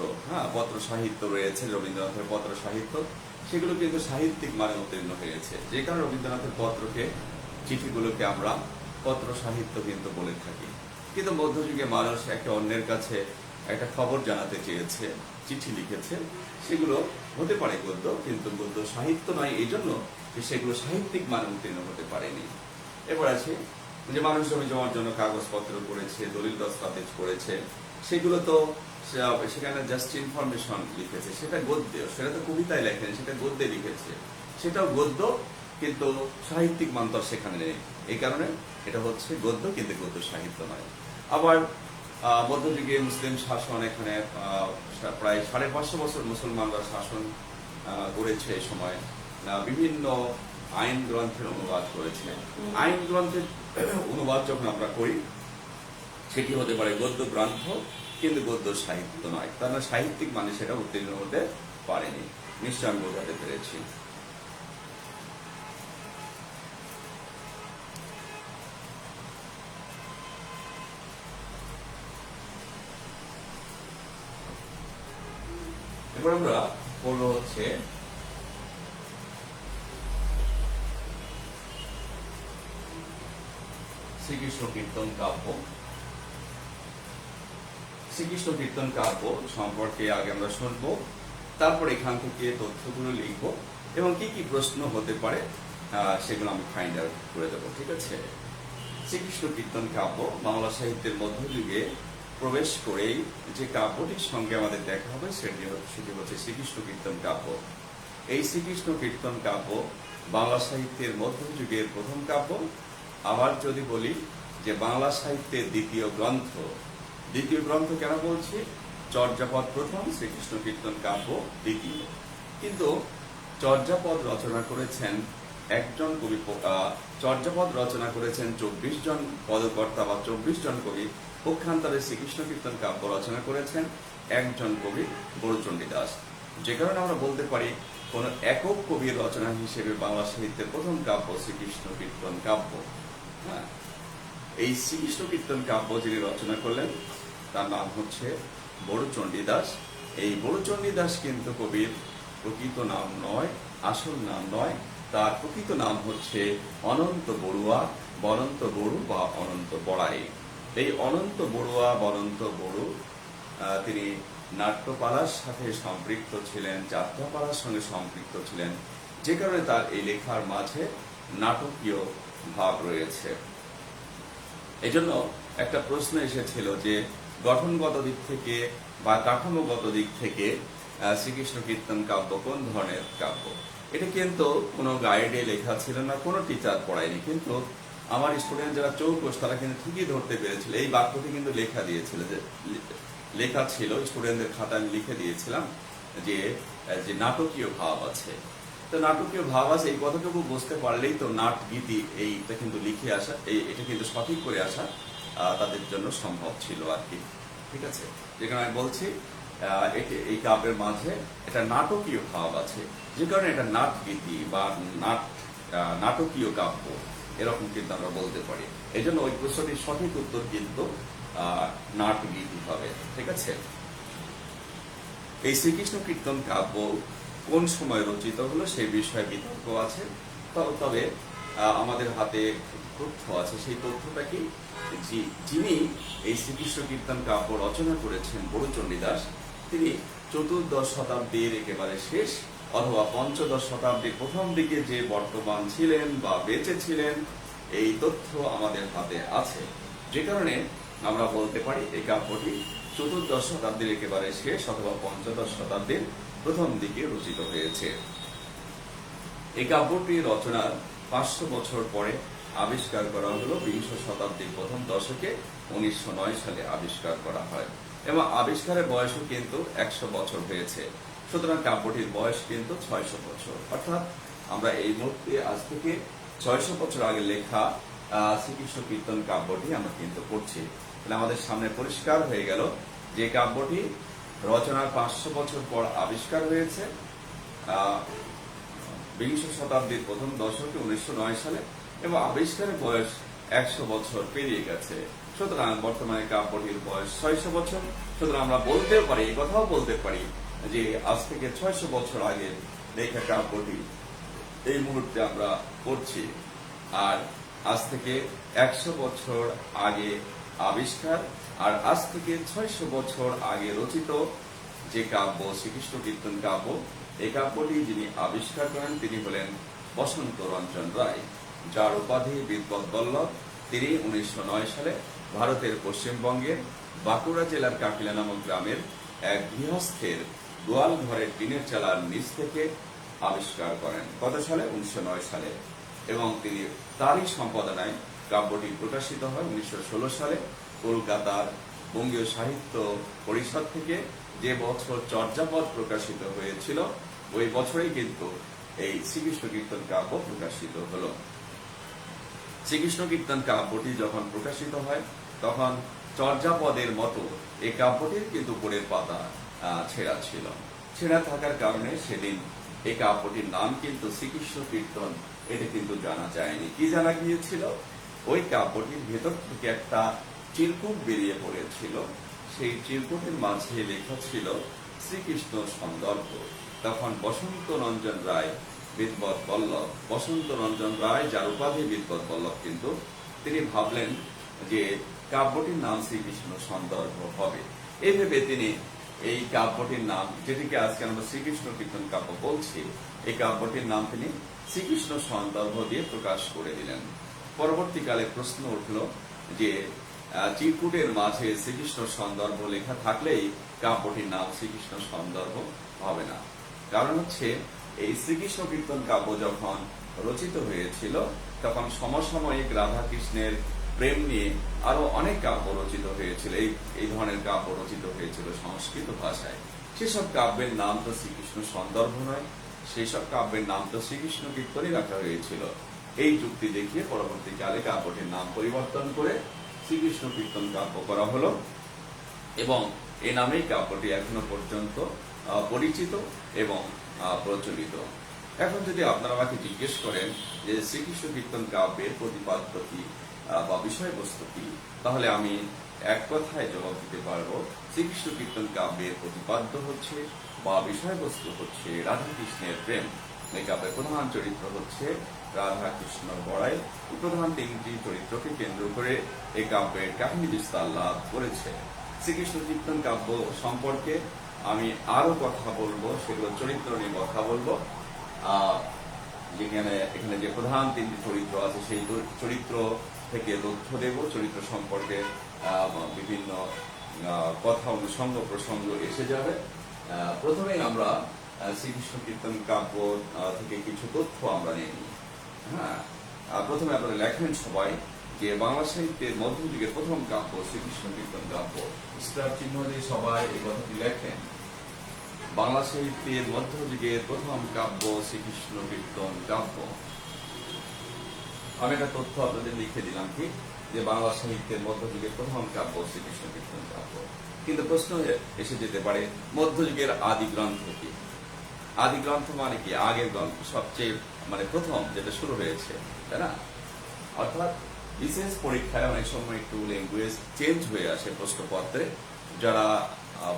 পত্র সাহিত্য রয়েছে, রবীন্দ্রনাথের পত্র সাহিত্য, সেগুলো কিন্তু সাহিত্যিক মানে উত্তীর্ণ হয়েছে। যে কারণে রবীন্দ্রনাথের পত্রকে, চিঠিগুলোকে আমরা পত্র সাহিত্য কিন্তু বলে থাকি। কিন্তু মধ্যযুগে মানুষ একে অন্যের কাছে একটা খবর জানাতে চেয়েছে, চিঠি লিখেছে, সেগুলো হতে পারে গদ্য, কিন্তু গদ্য সাহিত্য নয়, এই জন্য সেগুলো সাহিত্যিক মানে উত্তীর্ণ হতে পারেনি। এরপর আছে যে মানুষ জমি জমার জন্য কাগজপত্র করেছে, দলিল দস্তাবেজ করেছে, সেগুলো তো সেখানে জাস্ট ইনফরমেশন লিখেছে, সেটা গদ্য, সেটা তো কবিতায় লেখেন, সেটা গদ্যে লিখেছে, সেটাও গদ্য, কিন্তু সাহিত্যিক মান তো সেখানে নেই। এই কারণে এটা হচ্ছে গদ্য, কিন্তু গদ্য সাহিত্য নয়। আবার মধ্যযুগে মুসলিম শাসন, এখানে প্রায় 550 বছর মুসলমানরা শাসন করেছে। এই সময় বিভিন্ন আইন গ্রন্থের অনুবাদ করেছে। আইন গ্রন্থের অনুবাদ যখন আমরা করি, সেটি হতে পারে গদ্য গ্রন্থ, কিন্তু গদ্য সাহিত্য নয়। তার মানে সাহিত্যিক মানে সেটা উত্তীর্ণ হতে পারেনি। নিশ্চয় আমি বোঝাতে পেরেছি। এবার আমরা পড়বো হচ্ছে শ্রীকৃষ্ণ কীর্তন কাব্য। শ্রীকৃষ্ণ কীর্তন কাব্য সম্পর্কে আগে আমরা শুনবো, তারপর এখান থেকে তথ্যগুলো লিখবো এবং কি কি প্রশ্ন হতে পারে সেগুলো আমি ফাইন্ড আউট করে দেবো। ঠিক আছে। শ্রীকৃষ্ণ কীর্তন কাব্য বাংলা সাহিত্যের মধ্যযুগে প্রবেশ করেই যে কাব্যটির সঙ্গে আমাদের দেখা হবে সেটি হচ্ছে শ্রীকৃষ্ণ কীর্তন কাব্য। এই শ্রীকৃষ্ণ কীর্তন কাব্য বাংলা সাহিত্যের মধ্যযুগের প্রথম কাব্য। আবার যদি বলি যে বাংলা সাহিত্যের দ্বিতীয় গ্রন্থ। দ্বিতীয় গ্রন্থ কেন বলছি? চর্যাপদ প্রথম, শ্রীকৃষ্ণ কীর্তন কাব্য দ্বিতীয়। কিন্তু চর্যাপদ রচনা করেছেন একজন কবি, চর্যাপদ রচনা করেছেন 24 জন পদকর্তা বা 24 জন কবি। পক্ষান্তরে শ্রীকৃষ্ণ কীর্তন কাব্য রচনা করেছেন একজন কবি, বড়ুচণ্ডী দাস। যে কারণে আমরা বলতে পারি কোন একক কবির রচনা হিসেবে বাংলা সাহিত্যের প্রথম কাব্য শ্রীকৃষ্ণ কীর্তন কাব্য। এই শ্রীকৃষ্ণ কীর্তন কাব্য যিনি রচনা করলেন তার নাম হচ্ছে বড়ুচণ্ডী দাস। এই বড়ুচণ্ডী দাস কিন্তু কবির প্রকৃত নাম নয়, আসল নাম নয়। তার প্রকৃত নাম হচ্ছে অনন্ত বড়ুয়া, বনন্ত বড়ু বা অনন্ত বড়াই। এই অনন্ত বড়ুয়া, বনন্ত বড়ু তিনি নাট্যপালার সাথে সম্পৃক্ত ছিলেন, যাত্রাপালার সঙ্গে সম্পৃক্ত ছিলেন, যে কারণে তার এই লেখার মাঝে নাটকীয় ভাব রয়েছে। এজন্য একটা প্রশ্ন এসেছিল যে গঠনগত দিক থেকে বা কাঠামোগত দিক থেকে শ্রীকৃষ্ণ কীর্তন কাব্য কোন ধরনের কাব্য। এটা কিন্তু কোনো গাইডে লেখা ছিল না, কোনো টিচার পড়ায়নি, কিন্তু আমার স্টুডেন্ট যারা চৌকস তারা কিন্তু ঠিকই ধরতে পেরেছিল। এই বাক্যটি কিন্তু লেখা দিয়েছিল, যে লেখা ছিল স্টুডেন্টদের খাতা আমি লিখে দিয়েছিলাম যে নাটকীয় ভাব আছে। তো নাটকীয় ভাব আছে এই কথাটুকু বুঝতে পারলেই তো নাট গীতি এইটা কিন্তু লিখে আসা, এটা কিন্তু সঠিক করে আসা তাদের জন্য সম্ভব ছিল আর কি। ঠিক আছে। যেখানে আমি বলছি এই কাব্যের মাঝে এটা নাটকীয় ভাব আছে, যে কারণে এটা নাট গীতি বা নাটকীয় কাব্য এরকম কিন্তু আমরা বলতে পারি। এই জন্য ওই প্রশ্নটির সঠিক উত্তর কিন্তু নাট গীতি হবে। ঠিক আছে। এই শ্রীকৃষ্ণ কীর্তন কাব্য কোন সময় রচিত হলো সেই বিষয়ে বিতর্ক আছে। তবে আমাদের হাতে তথ্য আছে। সেই তথ্যটা কি? যিনি এই শ্রীকৃষ্ণ কীর্তন কাব্য রচনা করেছেন বড়ুচণ্ডী দাস, তিনি 14 শতাব্দীর একেবারে শেষ অথবা 15 শতাব্দীর প্রথম দিকে যে বর্তমান ছিলেন বা বেঁচে ছিলেন, এই তথ্য আমাদের হাতে আছে। যে কারণে আমরা বলতে পারি এই কাব্যটি 14 শতাব্দীর একেবারে শেষ অথবা 15 শতাব্দীর প্রথম দিকে রচিত হয়েছে। এই কাব্যটি রচনার 500 বছর পরে আবিষ্কার করা হলো। 20 শতাব্দীর প্রথম দশকে 1909 সালে আবিষ্কার করা হয় এবং আবিষ্কারের বয়সও কিন্তু 100 বছর হয়েছে। সুতরাং কাব্যটির বয়স কিন্তু 600 বছর। অর্থাৎ আমরা এই মুহূর্তে আজ থেকে 600 বছর আগে লেখা শ্রীকৃষ্ণ কীর্তন কাব্যটি আমরা কিন্তু পড়ছি। তাহলে আমাদের সামনে পরিষ্কার হয়ে গেল যে কাব্যটি রচনার 500 বছর পর আবিষ্কার হয়েছে 20 শতাব্দীর প্রথম দশকে 1909 সালে এবং আবিষ্কারের বয়স 100 বছর পেরিয়ে গেছে। সুতরাং বর্তমানে কাব্যটির বয়স 600 বছর। সুতরাং আমরা বলতেও পারি, এই কথাও বলতে পারি যে আজ থেকে 600 বছর আগে লেখা কাব্যটি এই মুহূর্তে আমরা পড়ছি। আর আজ থেকে 100 বছর আগে আবিষ্কার, আর আজ থেকে 600 বছর আগে রচিত যে কাব্য শ্রীকৃষ্ণ কীর্তন কাব্য, এই কাব্যটি যিনি আবিষ্কার করেন তিনি হলেন বসন্ত রঞ্জন রায়, যার উপাধি বিদ্বৎ বল্লভ। তিনি 1909 সালে ভারতের পশ্চিমবঙ্গের বাঁকুড়া জেলার কাকিলা নামক গ্রামের এক গৃহস্থের গোয়াল ঘরের টিনের চালার নিচ থেকে আবিষ্কার করেন। কত সালে? 1909 সালে। এবং তিনি তারই সম্পাদনায় কাব্যটি প্রকাশিত হয় 1916 সালে কলকাতার বঙ্গীয় সাহিত্য পরিষদ থেকে। যে বছর চর্যাপদ প্রকাশিত হয়েছিল ওই বছরেই কিন্তু এই শ্রীকৃষ্ণ কীর্তন কাব্য প্রকাশিত হলো। শ্রীকৃষ্ণ কীর্তন কাব্যটি যখন প্রকাশিত হয় তখন চর্যাপদের মতো এই কাব্যটির কিন্তু উপরের পাতা ছেঁড়া ছিল। ছেঁড়া থাকার কারণে সেদিন এই কাব্যটির নাম কিন্তু শ্রীকৃষ্ণ কীর্তন এটা কিন্তু জানা যায়নি। কি জানা গিয়েছিল? ওই কাব্যটির ভেতর থেকে একটা চিরকুট বেরিয়ে পড়েছিল। সেই চিরকুটের মাঝে লেখা ছিল শ্রীকৃষ্ণ সন্দর্ভ। তখন বসন্ত রঞ্জন রায় বিদ্বৎ বল্লভ, বসন্ত রঞ্জন রায় যার উপাধি বিদ্বৎ বল্লভ, কিন্তু তিনি ভাবলেন যে কাব্যটির নাম শ্রীকৃষ্ণ সন্দর্ভ হবে। এই ভেবে তিনি এই কাব্যটির নাম, যেটিকে আজকে আমরা শ্রীকৃষ্ণ কীর্তন কাব্য বলছি, এই কাব্যটির নাম তিনি শ্রীকৃষ্ণ সন্দর্ভ দিয়ে প্রকাশ করে দিলেন। পরবর্তীকালে প্রশ্ন উঠল যে চিরকুটের মাঝে শ্রীকৃষ্ণ সন্দর্ভ লেখা থাকলেই কাব্যটির নাম শ্রীকৃষ্ণ সন্দর্ভ হবে না। কারণ হচ্ছে এই শ্রীকৃষ্ণ কীর্তন কাব্য যখন রচিত হয়েছিল তখন সমসাময়িক রাধা কৃষ্ণের প্রেম নিয়ে আরো অনেক কাব্য রচিত হয়েছিল। এই ধরনের কাব্য রচিত হয়েছিল সংস্কৃত ভাষায়। সেসব কাব্যের নাম তো শ্রীকৃষ্ণ সন্দর্ভ নয়, সেই সব কাব্যের নাম তো শ্রীকৃষ্ণ কীর্তনই রাখা হয়েছিল। এই যুক্তি দেখিয়ে পরবর্তীকালে কাব্যটির নাম পরিবর্তন করে শ্রীকৃষ্ণ কীর্তন কাব্য করা হলো এবং এই নামেই কাব্যটি এখনো পর্যন্ত পরিচিত এবং প্রচলিত। এখন যদি আপনারা আমাকে জিজ্ঞেস করেন যে শ্রীকৃষ্ণ কীর্তন কাব্যের প্রতিপাদ্য কি বা বিষয়বস্তু কি, তাহলে আমি এক কথায় জবাব দিতে পারবো, শ্রীকৃষ্ণ কীর্তন কাব্যের প্রতিপাদ্য হচ্ছে বা বিষয়বস্তু হচ্ছে রাধা কৃষ্ণের প্রেম। এই কাব্যের প্রধান চরিত্র হচ্ছে রাধা কৃষ্ণ বড়াই। প্রধান তিনটি চরিত্রকে কেন্দ্র করে এই কাব্যের কাহিনী বিস্তার লাভ করেছে। শ্রীকৃষ্ণ কীর্তন কাব্য সম্পর্কে আমি আরো কথা বলবো, সেগুলো চরিত্র নিয়ে কথা বলবো। এখানে যে প্রধান তিনটি চরিত্র আছে সেই চরিত্র থেকে তথ্য দেব, চরিত্র সম্পর্কে বিভিন্ন কথা অনুষঙ্গ প্রসঙ্গ এসে যাবে। প্রথমেই আমরা শ্রীকৃষ্ণ কীর্তন কাব্য থেকে কিছু তথ্য আমরা নিয়ে নিই। হ্যাঁ, প্রথমে আপনারা লেখেন সবাই যে বাংলা সাহিত্যের মধ্যযুগের প্রথম কাব্য শ্রীকৃষ্ণ কীর্তন কাব্য। স্টার চিহ্ন দিয়ে সবাই এই কথাটি লেখেন। বাংলা সাহিত্যের মধ্যযুগের প্রথম কাব্য শ্রীকৃষ্ণ কীর্তন কাব্য। আমি একটা তথ্য আপনাদের লিখে দিলাম কি, যে বাংলা সাহিত্যের মধ্যযুগের প্রথম কাব্য শ্রীকৃষ্ণ কীর্তন কাব্য। কিন্তু প্রশ্ন এসে যেতে পারে মধ্যযুগের আদি গ্রন্থ কি? আদি গ্রন্থ মানে কি? আগের গ্রন্থ, সবচেয়ে প্রথম যেটা শুরু হয়েছে, তাই না? অর্থাৎ বিশেষ পরীক্ষায় অনেক সময় একটু ল্যাঙ্গুয়েজ চেঞ্জ হয়ে আসে প্রশ্নপত্রে। যারা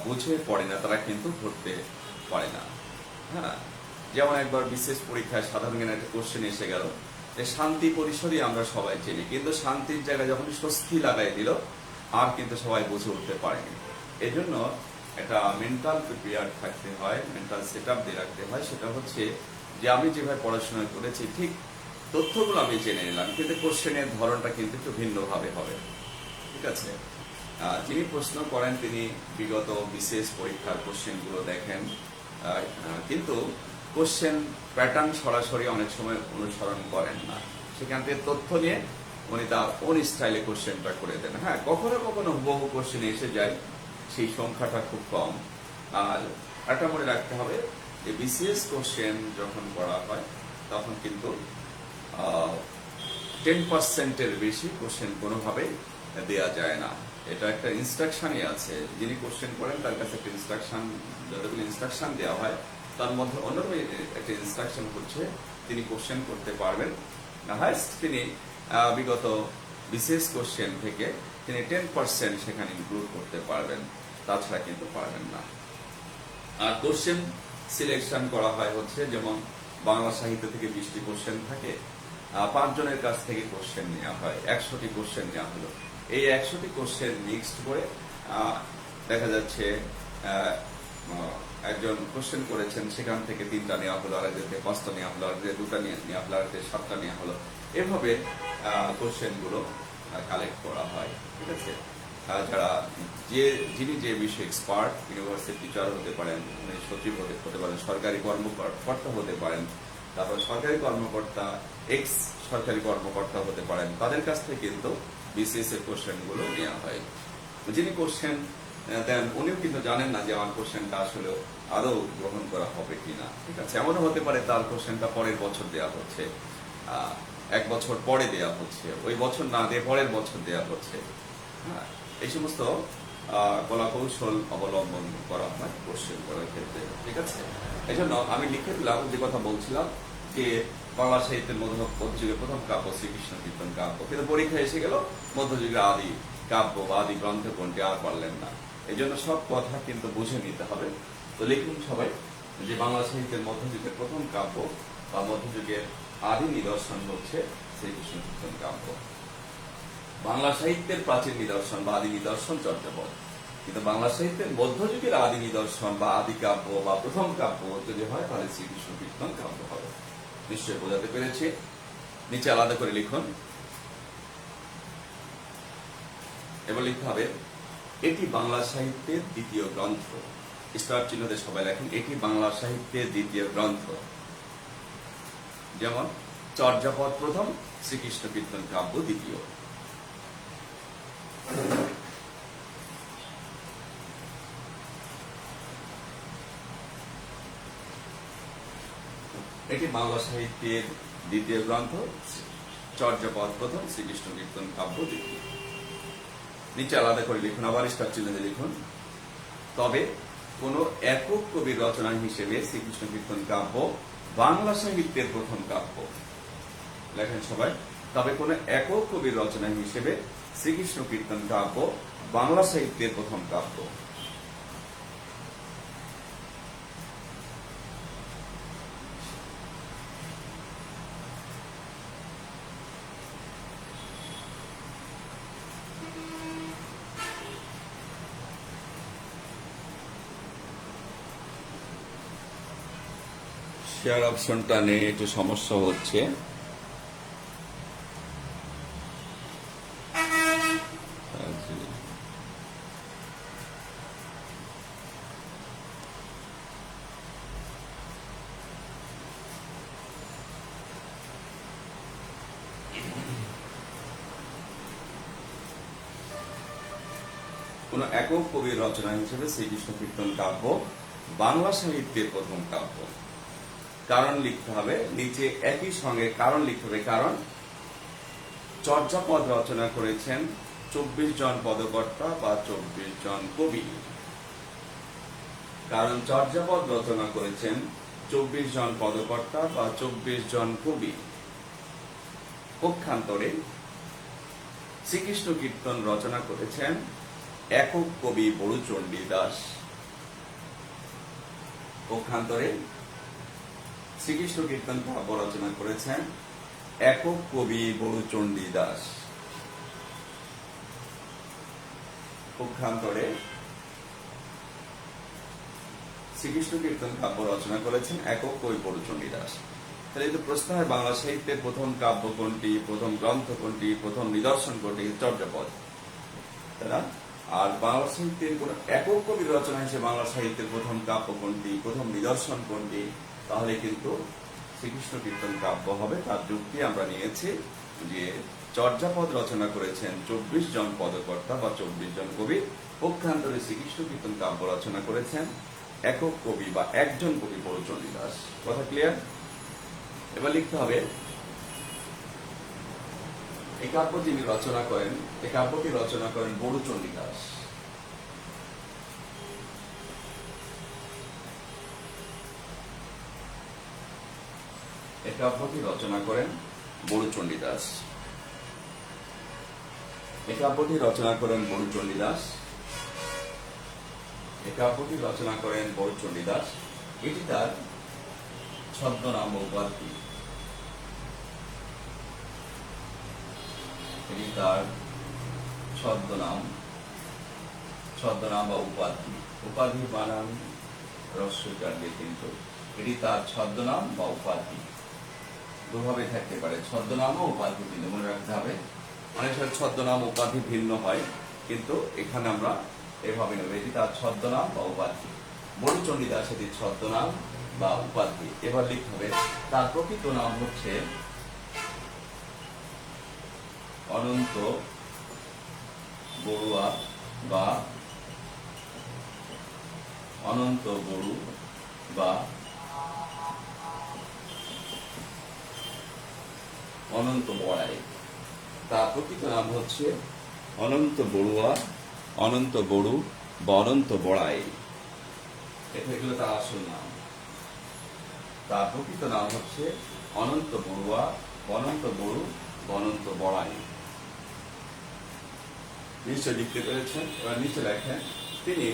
বুঝে পড়ে না তারা কিন্তু ধরতে পারে না। হ্যাঁ, যেমন একবার বিশেষ পরীক্ষায় সাধারণ জ্ঞানের একটা কোশ্চেন এসে গেল যে শান্তি পরিষদই আমরা সবাই চিনি, কিন্তু শান্তির জায়গায় যখন স্বস্তি লাগাই দিল আর কিন্তু সবাই বুঝে উঠতে পারেনি। এই জন্য একটা মেন্টাল প্রিপেয়ার থাকতে হয়, মেন্টাল সেট আপ দিয়ে রাখতে হয়। সেটা হচ্ছে যে আমি যেভাবে পড়াশোনা করেছি ঠিক তথ্যগুলো আমি জেনে নিলাম, কিন্তু কোশ্চেনের ধরনটা কিন্তু একটু ভিন্নভাবে হবে। ঠিক আছে? যিনি প্রশ্ন করেন তিনি বিগত বিশেষ পরীক্ষার কোশ্চেনগুলো দেখেন, কিন্তু কোশ্চেন প্যাটার্ন সরাসরি অনেক সময় অনুসরণ করেন না। সেখান থেকে তথ্য নিয়ে উনি তার ওন স্টাইলে কোশ্চেনটা করে দেন। হ্যাঁ, কখনো কখনো হুবহু কোশ্চেন এসে যায়, সেই সংখ্যাটা খুব কম। আর একটা মনে রাখতে হবে যে বিসিএস কোশ্চেন যখন করা হয় তখন কিন্তু 10%-এর বেশি কোশ্চেন কোনোভাবেই দেয়া যায় না। এটা একটা ইনস্ট্রাকশনই আছে। যিনি কোশ্চেন করেন তার কাছে একটা ইনস্ট্রাকশন, যতগুলো ইনস্ট্রাকশন দেওয়া হয় তার মধ্যে অন্যতম একটা ইনস্ট্রাকশন হচ্ছে তিনি কোশ্চেন করতে পারবেন হাইস্ট তিনি বিগত বিশেষ কোশ্চেন থেকে তিনি 10% সেখানে ইনক্লুড করতে পারবেন, তাছাড়া কিন্তু পারবেন না। আর কোশ্চেন সিলেকশন করা হয় হচ্ছে, যেমন বাংলা সাহিত্য থেকে 20টি কোশ্চেন থাকে, 5 জনের কাছ থেকে কোশ্চেন নেওয়া হয়, 100টি কোশ্চেন নেওয়া হলো। এই 100টি কোশ্চেন মিক্সড করে দেখা যাচ্ছে একজন কোশ্চেন করেছেন, সেখান থেকে 3টা নেওয়া হলো, আরেকজন থেকে 5টা নেওয়া হলো, আরেকজন 2টা নেওয়া হলো, আরেকজন 7টা নেওয়া হলো। এভাবে কোশ্চেন গুলো কালেক্ট করা হয়, ঠিক আছে। যারা যিনি যে বিষয়ে এক্সপার্ট, ইউনিভার্সিটি টিচার হতে পারেন, সচিব হতে পারেন, সরকারি কর্মকর্তা হতে পারেন, তারপর সরকারি কর্মকর্তা, এক্স সরকারি কর্মকর্তা হতে পারেন, তাদের কাছ থেকে কিন্তু বিসিএস এর কোশ্চেন গুলো নেওয়া হয়। যিনি কোশ্চেন দেন উনিও কিন্তু জানেন না যে আমার কোশ্চেনটা আসলে আদৌ গ্রহণ করা হবে কিনা, ঠিক আছে। এমনও হতে পারে তার কোশ্চেনটা পরের বছর দেওয়া হচ্ছে, 1 বছর পরে দেওয়া হচ্ছে, ওই বছর না দিয়ে পরের বছর দেওয়া হচ্ছে। হ্যাঁ, এই সমস্ত কলা কৌশল অবলম্বন করা হয় কোশ্চেন করার ক্ষেত্রে, ঠিক আছে। এই জন্য আমি লিখে দিলাম যে কথা বলছিলাম যে বাংলা সাহিত্যের মধ্যযুগের প্রথম কাব্য শ্রীকৃষ্ণ কীর্তন কাব্য, কিন্তু পরীক্ষা এসে গেল মধ্যযুগের আদি কাব্য বা আদি গ্রন্থ কোনটি, আর পারলেন না। এই জন্য সব কথা কিন্তু বুঝে নিতে হবে। তো লিখুন সবাই যে বাংলা সাহিত্যের মধ্যযুগের প্রথম কাব্য বা মধ্যযুগের আদি নিদর্শন হচ্ছে শ্রীকৃষ্ণ কীর্তন কাব্য। বাংলা সাহিত্যের প্রাচীন নিদর্শন বা আদি নিদর্শন চর্যাপদ, কিন্তু বাংলা সাহিত্যের মধ্যযুগের আদি নিদর্শন বা আদি কাব্য বা প্রথম কাব্য যদি হয় তাহলে শ্রীকৃষ্ণ কীর্তন কাব্য হবে। নিশ্চয়ই বোঝাতে পেরেছি। নিচে আলাদা করে লিখুন। এবার লিখতে হবে এটি বাংলা সাহিত্যের দ্বিতীয় গ্রন্থ। স্টার চিহ্ন দিয়ে সবাই লেখেন এটি বাংলা সাহিত্যের দ্বিতীয় গ্রন্থ। যেমন চর্যাপদ প্রথম, শ্রীকৃষ্ণ কীর্তন কাব্য দ্বিতীয়। এটি বাংলা সাহিত্যের দ্বিতীয় গ্রন্থ, চর্যাপদ প্রথম, শ্রীকৃষ্ণ কীর্তন কাব্য দ্বিতীয়। নিচে আলাদা করে লিখুন, আবার স্টার চিহ্ন দিয়ে লিখুন। তবে কোন একক কবির রচনা হিসেবে শ্রীকৃষ্ণ কীর্তন কাব্য বাংলা সাহিত্যের প্রথম কাব্য। লেখেন সবাই, তবে কোন একক কবির রচনা হিসেবে শ্রীকৃষ্ণ কীর্তন কাব্য বাংলা সাহিত্যের প্রথম কাব্য। শেয়ার অপশনটা নিয়ে একটু সমস্যা হচ্ছে। কোন একক কবির রচনা হিসেবে শ্রীকৃষ্ণ কীর্তন কাব্য বাংলা সাহিত্যের প্রথম কাব্য। কারণ লিখতে হবে নিচে একই সঙ্গে কারণ লিখতে হবে। কারণ চর্যাপদ রচনা করেছেন 24 জন পদকর্তা বা 24 জন কবি। কারণ চর্যাপদ রচনা করেছেন 24 জন পদকর্তা বা 24 জন কবি। পক্ষান্তরে শ্রীকৃষ্ণ কীর্তন রচনা করেছেন একক কবি বড়ুচণ্ডী দাস। পক্ষান্তরে শ্রীকৃষ্ণ কীর্তন কাব্য রচনা করেছেন একক কবি বড়ুচণ্ডী দাস। পক্ষান্তরে শ্রীকৃষ্ণ কীর্তন কাব্য রচনা করেছেন একক কবি বড়ুচণ্ডী দাস। তাহলে এই প্রশ্ন হয় বাংলা সাহিত্যের প্রথম কাব্য কোনটি, প্রথম গ্রন্থ কোনটি, প্রথম নিদর্শন কোনটি, চর্যাপদ। তারা আর বাংলা সাহিত্যের কোন একক কবির রচনা হিসেবে বাংলা সাহিত্যের প্রথম কাব্য কোনটি, প্রথম নিদর্শন কোনটি, তাহলে কিন্তু শ্রীকৃষ্ণ কীর্তন কাব্য হবে। তার যুক্তি আমরা নিয়েছি যে চর্যাপদ রচনা করেছেন 24 জন পদকর্তা বা 24 জন কবি। পক্ষান্তরে শ্রীকৃষ্ণ কীর্তন কাব্য রচনা করেছেন একক কবি বা একজন কবি বড়ুচণ্ডী দাস। কথা ক্লিয়ার? এবার লিখতে হবে এই কাব্য যিনি রচনা করেন, এই কাব্যটি রচনা করেন বড়ুচণ্ডী দাস। এই কাব্যটি রচনা করেন বড়ু চণ্ডীদাস। এই কাব্যটি রচনা করেন বড়ু চণ্ডীদাস। এই কাব্যটি রচনা করেন বড়ু চণ্ডীদাস। এটি তার ছদ্মনাম ও উপাধি। এটি তার ছদ্মনাম বা উপাধি। উপাধি বানান রস্বইকার দিয়ে, কিন্তু এটি তার ছদ্মনাম বা উপাধি। দুভাবে থাকতে পারে, ছদ্মনাম ও উপাধি ভিন্ন, মনে রাখতে হবে। অনেক সময় ছদ্মনাম উপাধি ভিন্ন হয়, কিন্তু এখানে আমরা এভাবে নেব, এটি তার ছদ্মনাম বা উপাধি। বড়ু চণ্ডীদাস এটি ছদ্মনাম বা উপাধি। এবার লিখতে হবে তার প্রকৃত নাম হচ্ছে অনন্ত বড়ুয়া বা অনন্ত বড়ু বা অনন্ত বড়াই। তার প্রকৃত নাম হচ্ছে অনন্ত বড়ুয়া, অনন্ত বড়ু বা অনন্ত বড়াই। এটা হলো তার আসল নাম। তার প্রকৃত নাম হচ্ছে অনন্ত বড়ুয়া, অনন্ত বড়ু বা অনন্ত বড়াই। নিশ্চয় লিখতে পেরেছেন। এবার নিচে লেখেন তিনি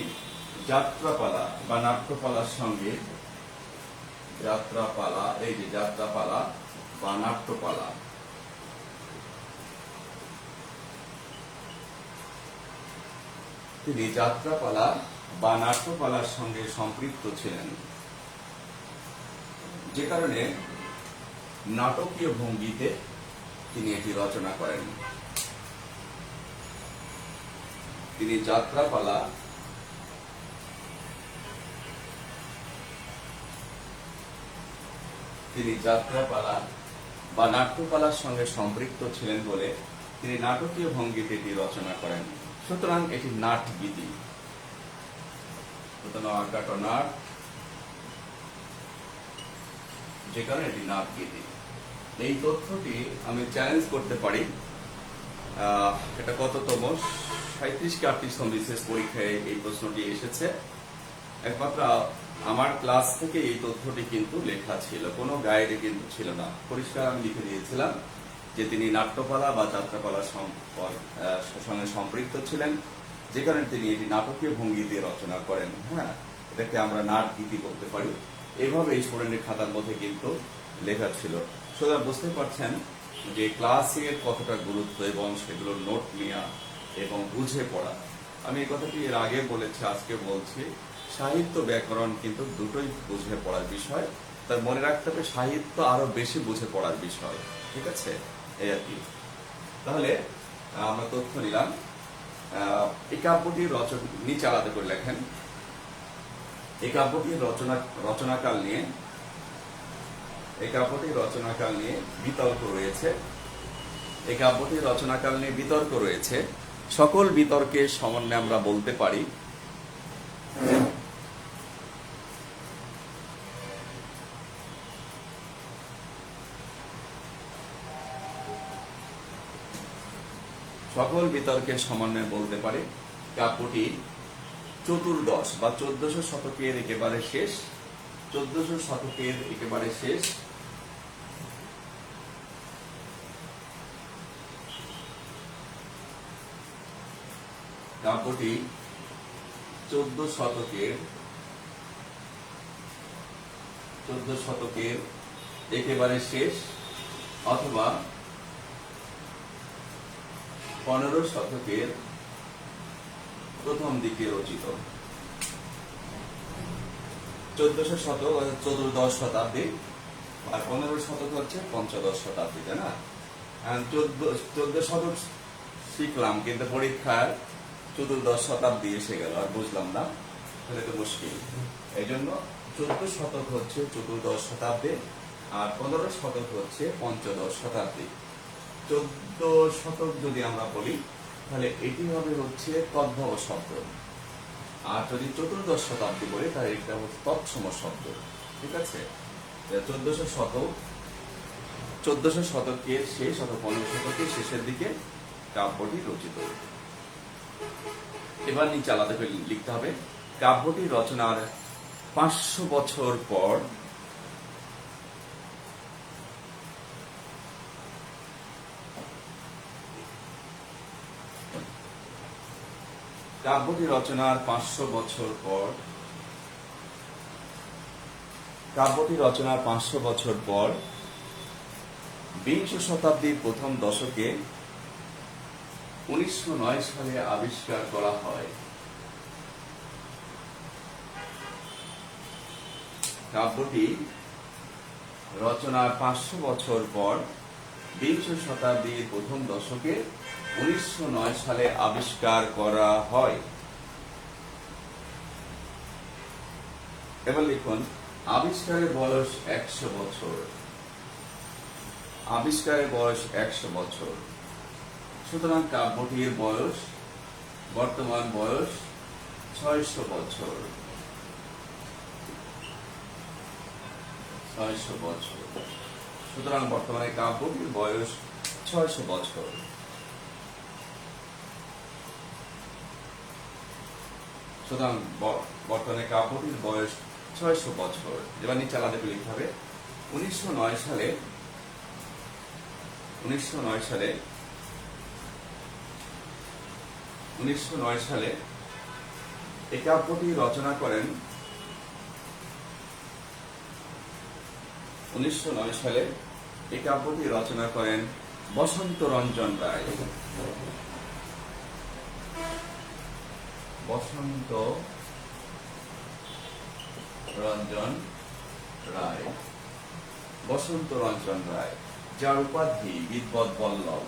যাত্রাপালা বা নাট্যপালার সঙ্গে, যাত্রাপালা, এই যে যাত্রাপালা বা নাট্যপালা, তিনি যাত্রাপালা বা নাট্যপালার সঙ্গে সম্পৃক্ত ছিলেন, যে কারণে নাটকীয় ভঙ্গিতে তিনি এটি রচনা করেন। তিনি যাত্রাপালা বা নাট্যপালার সঙ্গে সম্পৃক্ত ছিলেন বলে তিনি নাটকীয় ভঙ্গিতে এটি রচনা করেন। সুতরাং এটি নাট গীতি। নাট, যে কারণে এটি নাট গীতি। এই তথ্যটি আমি চ্যালেঞ্জ করতে পারি, এটা কততম 37 কি 38তম বিশেষ পরীক্ষায় এই প্রশ্নটি এসেছে। একমাত্র আমার ক্লাস থেকে এই তথ্যটি কিন্তু লেখা ছিল, কোনো গাইডে কিন্তু ছিল না। পরিষ্কার আমি লিখে দিয়েছিলাম যে তিনি নাট্যপালা বা যাত্রাপালার সঙ্গে সম্পৃক্ত ছিলেন, যে কারণে তিনি এটি নাটকীয় ভঙ্গি দিয়ে রচনা করেন। হ্যাঁ, এটাকে আমরা নাট গীতি বলতে পারি। এইভাবে এই স্টুডেন্টের খাতার মধ্যে কিন্তু লেখা ছিল। সুতরাং বুঝতে পারছেন যে ক্লাসের কতটা গুরুত্ব এবং সেগুলোর নোট নেওয়া এবং বুঝে পড়া। আমি এই কথাটি এর আগে বলেছি, আজকে বলছি, সাহিত্য ব্যাকরণ কিন্তু দুটোই বুঝে পড়ার বিষয়। তার মনে রাখতে হবে সাহিত্য আরো বেশি বুঝে পড়ার বিষয়। ঠিক আছে, এই আর কি। তাহলে আমরা তথ্য নিলাম। এই কাব্যটির নিচে আলাদা করে লেখেন এই কাব্যটির রচনাকাল নিয়ে বিতর্ক রয়েছে। এই কাব্যটির রচনাকাল নিয়ে বিতর্ক রয়েছে। সকল বিতর্কের সমন্বয়ে আমরা বলতে পারি কাব্যটি চতুর্দশ বা 1400 শতকের একেবারে শেষ, 1400 শতকের একেবারে শেষ কাব্যটি 14 শতকের একেবারে শেষ অথবা 15 শতকের প্রথম দিকে রচিত। 1400 শতক চতুর্দশ শতাব্দী, আর 15 শতক হচ্ছে পঞ্চদশ শতাব্দী, তাই না? 14 শতক শিখলাম, কিন্তু পরীক্ষার চতুর্দশ শতাব্দী এসে গেল, আর বুঝলাম না, তাহলে তো মুশকিল। এই জন্য 14 শতক হচ্ছে চতুর্দশ শতাব্দী, আর 15 শতক হচ্ছে পঞ্চদশ শতাব্দী। 14 শতক যদি আমরা বলি তাহলে এটি হবে হচ্ছে তদ্ভব শব্দ, আর যদি চতুর্দশ শতাব্দী বলি তাহলে এটা হচ্ছে তৎসম শব্দ। ঠিক আছে, 1400 শতকের শেষ অথবা 15 শতকের শেষের দিকে কাব্যটি রচিত। এবার নিচে আলাদা করে লিখতে হবে কাব্যটি রচনার 500 বছর পর কাব্যটি রচনার 500 বছর পর কাব্যটি রচনার 500 বছর পর বিংশ শতাব্দীর প্রথম দশকে 1909 সালে আবিষ্কার করা হয়। কাব্যটি রচনার 500 বছর পর বিংশ শতাব্দীর প্রথম দশকে 1909 সালে আবিষ্কার করা হয়। এবার লিখুন, আবিষ্কারের বয়স 100 বছর। আবিষ্কারের বয়স 100 বছর। সুতরাং কাব্যটির বয়স, বর্তমান বয়স 600 বছর। 600 বছর। সুতরাং বর্তমানে কাব্যটির বয়স 600 বছর। সুতরাং বর্তমানে কাব্যটির বয়স 600 বছর। এবার নিচে আলাদা করে লিখতে হবে 1909 সালে এই কাব্যটি রচনা করেন 1909 সালে এই কাব্যটি রচনা করেন বসন্ত রঞ্জন রায়। বসন্ত রঞ্জন রায়। বসন্ত রঞ্জন রায়, যার উপাধি বিদ্বৎ বল্লভ।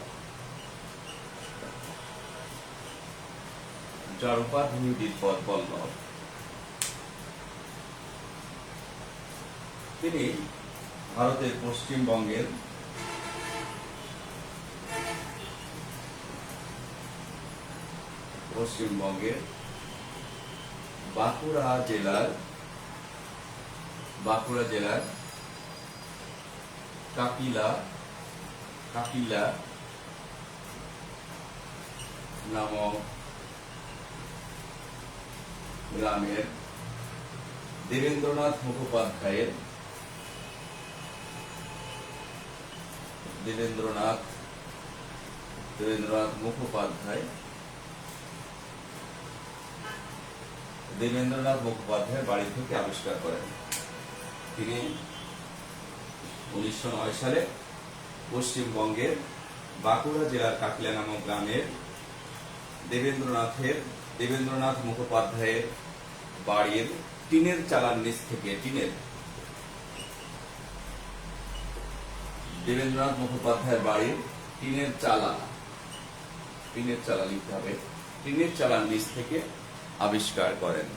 যার উপাধি বিদ্বৎ বল্লভ। তিনি ভারতের পশ্চিমবঙ্গের বাঁকুড়া জেলার কাপিলা নামক গ্রামের দেবেন্দ্রনাথ মুখোপাধ্যায়ের বাড়ি থেকে আবিষ্কার করেন। তিনি 1909 সালে পশ্চিমবঙ্গের বাঁকুড়া জেলার কাকিলা নামক গ্রামের দেবেন্দ্রনাথ মুখোপাধ্যায়ের বাড়ির টিনের চালার নিচ থেকে দেবেন্দ্রনাথ মুখোপাধ্যায়ের বাড়ির টিনের চালা লিখতে হবে, টিনের চালার নিচ থেকে আবিষ্কার করেন।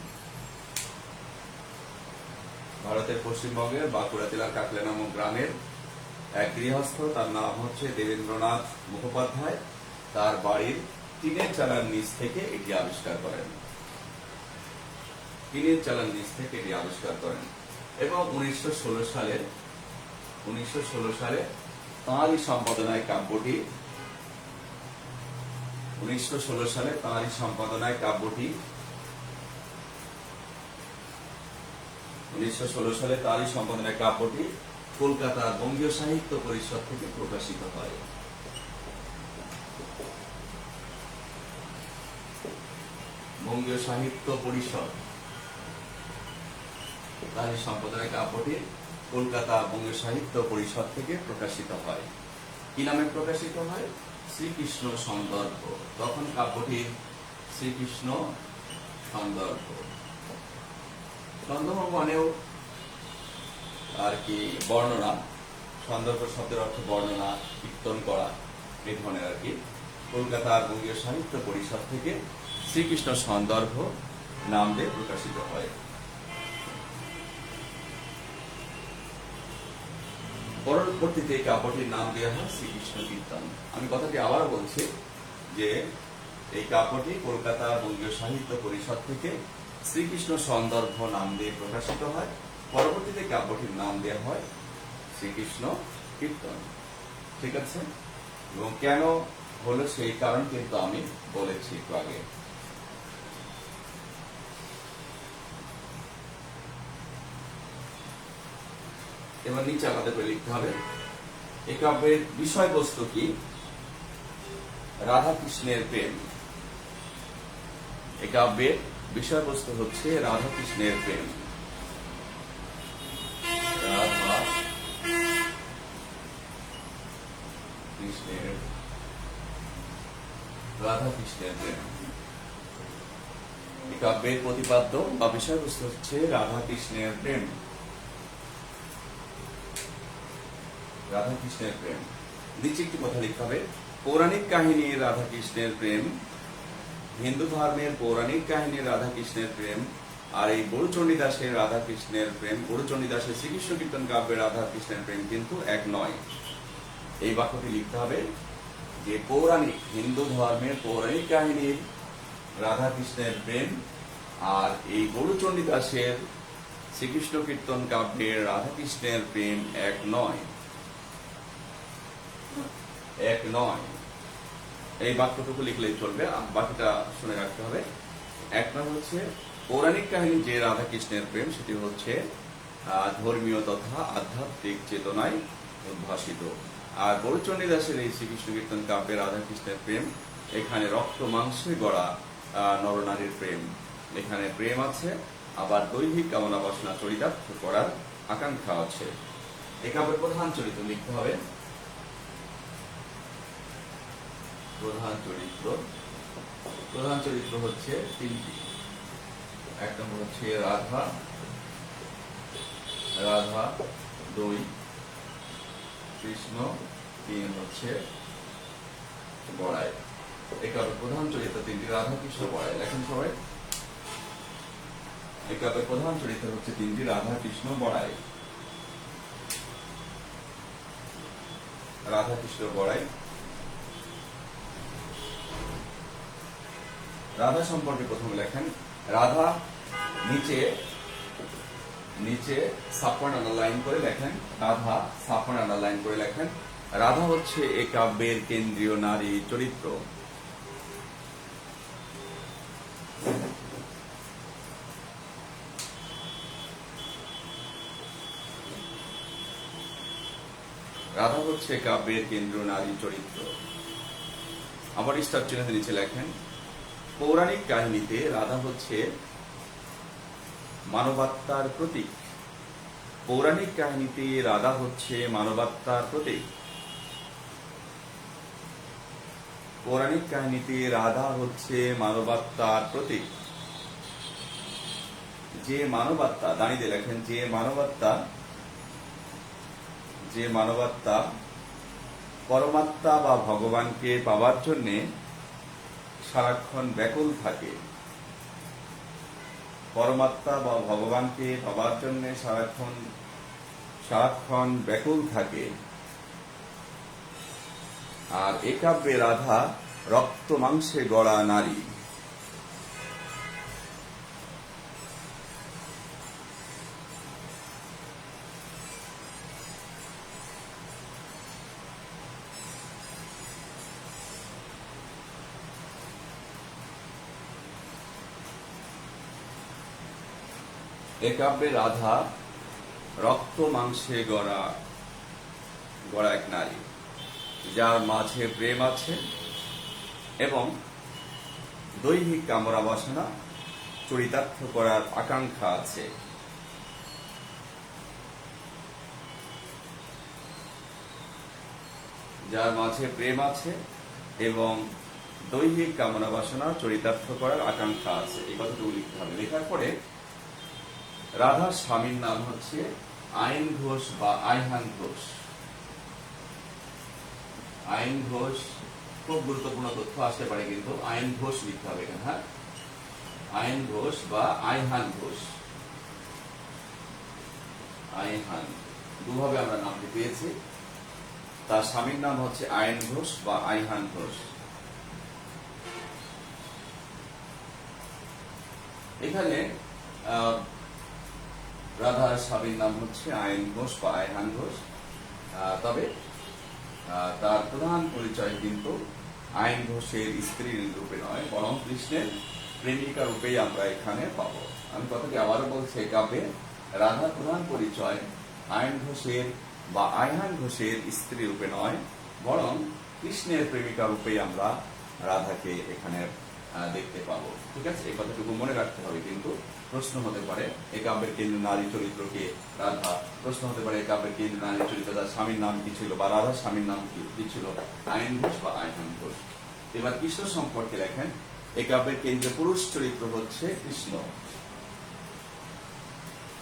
ভারতের পশ্চিমবঙ্গের বাঁকুড়া জেলার কাকলা নামক গ্রামের এক গৃহস্থ, তার নাম হচ্ছে দেবেন্দ্রনাথ মুখোপাধ্যায়, তার বাড়ির টিনের চালার নিচ থেকে এটি আবিষ্কার করেন। এবং 1916 সালে তাঁরই সম্পাদনায় কাব্যটি 1916 সালে তারই সম্পাদনায় কাব্যটি কলকাতার বঙ্গীয় সাহিত্য পরিষদ থেকে প্রকাশিত হয়। বঙ্গীয় সাহিত্য পরিষদ তারই সম্পাদনায় কাব্যটি কলকাতা বঙ্গীয় সাহিত্য পরিষদ থেকে প্রকাশিত হয়। কি নামে প্রকাশিত হয়? শ্রীকৃষ্ণ সন্দর্ভ। তখন কাব্যটির শ্রীকৃষ্ণ সন্দর্ভ মানেও আর কি বর্ণনা, সন্দর্ভ শব্দের অর্থ বর্ণনা, কীর্তন করা, এই ধরনের আর কি। কলকাতার বঙ্গীয় সাহিত্য পরিষদ থেকে শ্রীকৃষ্ণ সন্দর্ভ নাম দিয়ে প্রকাশিত হয়। পরবর্তীতে এই কাব্যটির নাম দেওয়া হয় শ্রীকৃষ্ণ কীর্তন। আমি কথাটি আবার বলছি যে এই কাব্যটি কলকাতা বঙ্গীয় সাহিত্য পরিষদ থেকে শ্রীকৃষ্ণ সন্দর্ভ নাম দিয়ে প্রকাশিত হয়। পরবর্তীতে কাব্যটির নাম দেওয়া হয় শ্রীকৃষ্ণ কীর্তন। ঠিক আছে? এবং কেন হলো সেই কারণ কিন্তু আমি বলেছি একটু আগে। এবার নিচে আমাদের করে লিখতে হবে এই কাব্যের বিষয়বস্তু কি? রাধা কৃষ্ণের প্রেম। এই কাব্যের বিষয়বস্তু হচ্ছে রাধা কৃষ্ণের প্রেম। রাধা কৃষ্ণের প্রেম। এই কাব্যের প্রতিপাদ্য বা বিষয়বস্তু হচ্ছে রাধা কৃষ্ণের প্রেম। রাধা কৃষ্ণের প্রেম। নিচে একটি কথা লিখতে হবে, পৌরাণিক কাহিনী রাধা কৃষ্ণের প্রেম, হিন্দু ধর্মের পৌরাণিক কাহিনী রাধা কৃষ্ণের প্রেম, আর এই বড়ুচণ্ডী দাসের রাধা কৃষ্ণের প্রেম, বড়ুচণ্ডী দাসের শ্রীকৃষ্ণ কীর্তন কাব্যের রাধা কৃষ্ণের প্রেম কিন্তু এক নয়। এই বাক্যটি লিখতে হবে যে পৌরাণিক, হিন্দু ধর্মের পৌরাণিক কাহিনীর রাধা কৃষ্ণের প্রেম আর এই বড়ুচণ্ডী দাসের শ্রীকৃষ্ণ কীর্তন কাব্যের রাধা কৃষ্ণের প্রেম এক নয়। এক নয়, এই বাক্যটুকু লিখলেই চলবে, বাকিটা শুনে রাখতে হবে। এক নয় হচ্ছে পৌরাণিক কাহিনী যে রাধা কৃষ্ণের প্রেম সেটি হচ্ছে ধর্মীয় তথা আধ্যাত্মিক চেতনায় উদ্ভাসিত, আর বড়ুচণ্ডী দাসের এই শ্রীকৃষ্ণ কীর্তন কাব্যে রাধা কৃষ্ণের প্রেম এখানে রক্ত মাংসে গড়া নরনারীর প্রেম। এখানে প্রেম আছে, আবার দৈহিক কামনা বাসনা চরিতার্থ করার আকাঙ্ক্ষা আছে। এই কাব্যের প্রধান চরিত্র লিখতে হবে। প্রধান চরিত্র হচ্ছে তিনটি। এক নম্বর হচ্ছে রাধা 2 কৃষ্ণ, 3 হচ্ছে বড়াই। এই কাব্যের প্রধান চরিত্র তিনটি, রাধা কৃষ্ণ বড়াই। লেখেন সবাই। এই কাব্যের প্রধান চরিত্র হচ্ছে তিনটি, রাধা কৃষ্ণ বড়াই। রাধা কৃষ্ণ বড়াই। রাধা সম্পর্কে প্রথমে লেখেন। রাধা নিচে 56 আন্ডারলাইন করে লেখেন। রাধা 56 আন্ডারলাইন করে লেখেন। রাধা হচ্ছে এই কাব্যের কেন্দ্রীয় নারী চরিত্র। রাধা হচ্ছে কাব্যের কেন্দ্রীয় নারী চরিত্র। আবার স্টার চিহ্নের নিচে লেখেন, পৌরাণিক কাহিনীতে রাধা হচ্ছে মানবাত্মার প্রতীক। পৌরাণিক কাহিনীতে রাধা হচ্ছে মানবাত্মার প্রতীক। পৌরাণিক কাহিনীতে রাধা হচ্ছে মানবাত্মার প্রতীক। যে মানবাত্মা, দাঁড়িয়ে লেখেন, যে মানবাত্মা পরমাত্মা বা ভগবানকে পাবার জন্যে সারাক্ষণ ব্যাকুল থাকে। পরমাত্মা বা ভগবানকে পাবার জন্য সারাক্ষণ ব্যাকুল থাকে। আর এ কাব্যে রাধা রক্ত মাংসে গড়া নারী। এ কাব্যে রাধা রক্ত মাংসে গড়া এক নারী, যার মাঝে প্রেম আছে এবং দৈহিক কামনা বাসনা চরিতার্থ করার আকাঙ্ক্ষা আছে। যার মাঝে প্রেম আছে এবং দৈহিক কামনা বাসনা চরিতার্থ করার আকাঙ্ক্ষা আছে। এই কথাটুকু লিখতে হবে। লেখার পরে রাধার স্বামীর নাম হচ্ছে আইন ঘোষ বা আইহান ঘোষ। আইন ঘোষ, খুব গুরুত্বপূর্ণ তথ্য আসতে পারে, কিন্তু আইন ঘোষ লিখতে হবে এখানে। হ্যাঁ, আইন ঘোষ বা আইহান ঘোষ। আইহান, দুভাবে আমরা নামটি পেয়েছি। তার স্বামীর নাম হচ্ছে আইন ঘোষ বা আইহান ঘোষ। এখানে রাধার স্বামীর নাম হচ্ছে আইন ঘোষ বা আইহান ঘোষ, তবে তার প্রধান পরিচয় কিন্তু আইন ঘোষের স্ত্রী রূপে নয়, বরং কৃষ্ণের প্রেমিকা রূপেই আমরা এখানে পাব। আমি কথাটি আবারও বলছি, কাব্যে রাধার প্রধান পরিচয় আইন ঘোষের বা আইহান ঘোষের স্ত্রী রূপে নয়, বরং কৃষ্ণের প্রেমিকা রূপেই আমরা রাধাকে এখানে দেখতে পাবো। ঠিক আছে, এই কথাটুকু মনে রাখতে হবে। কিন্তু প্রশ্ন হতে পারে এই কাব্যের কেন্দ্রীয় নারী চরিত্রকে রাধা, প্রশ্ন হতে পারে এই কাব্যের কেন্দ্রীয় নারী চরিত্র তার স্বামীর নাম কি ছিল, বা রাধার স্বামীর নাম কি ছিল, আইন ঘোষ বা আইহান ঘোষ। এবার কৃষ্ণ সম্পর্কে লেখেন, এই কাব্যের কেন্দ্রীয় পুরুষ চরিত্র হচ্ছে কৃষ্ণ।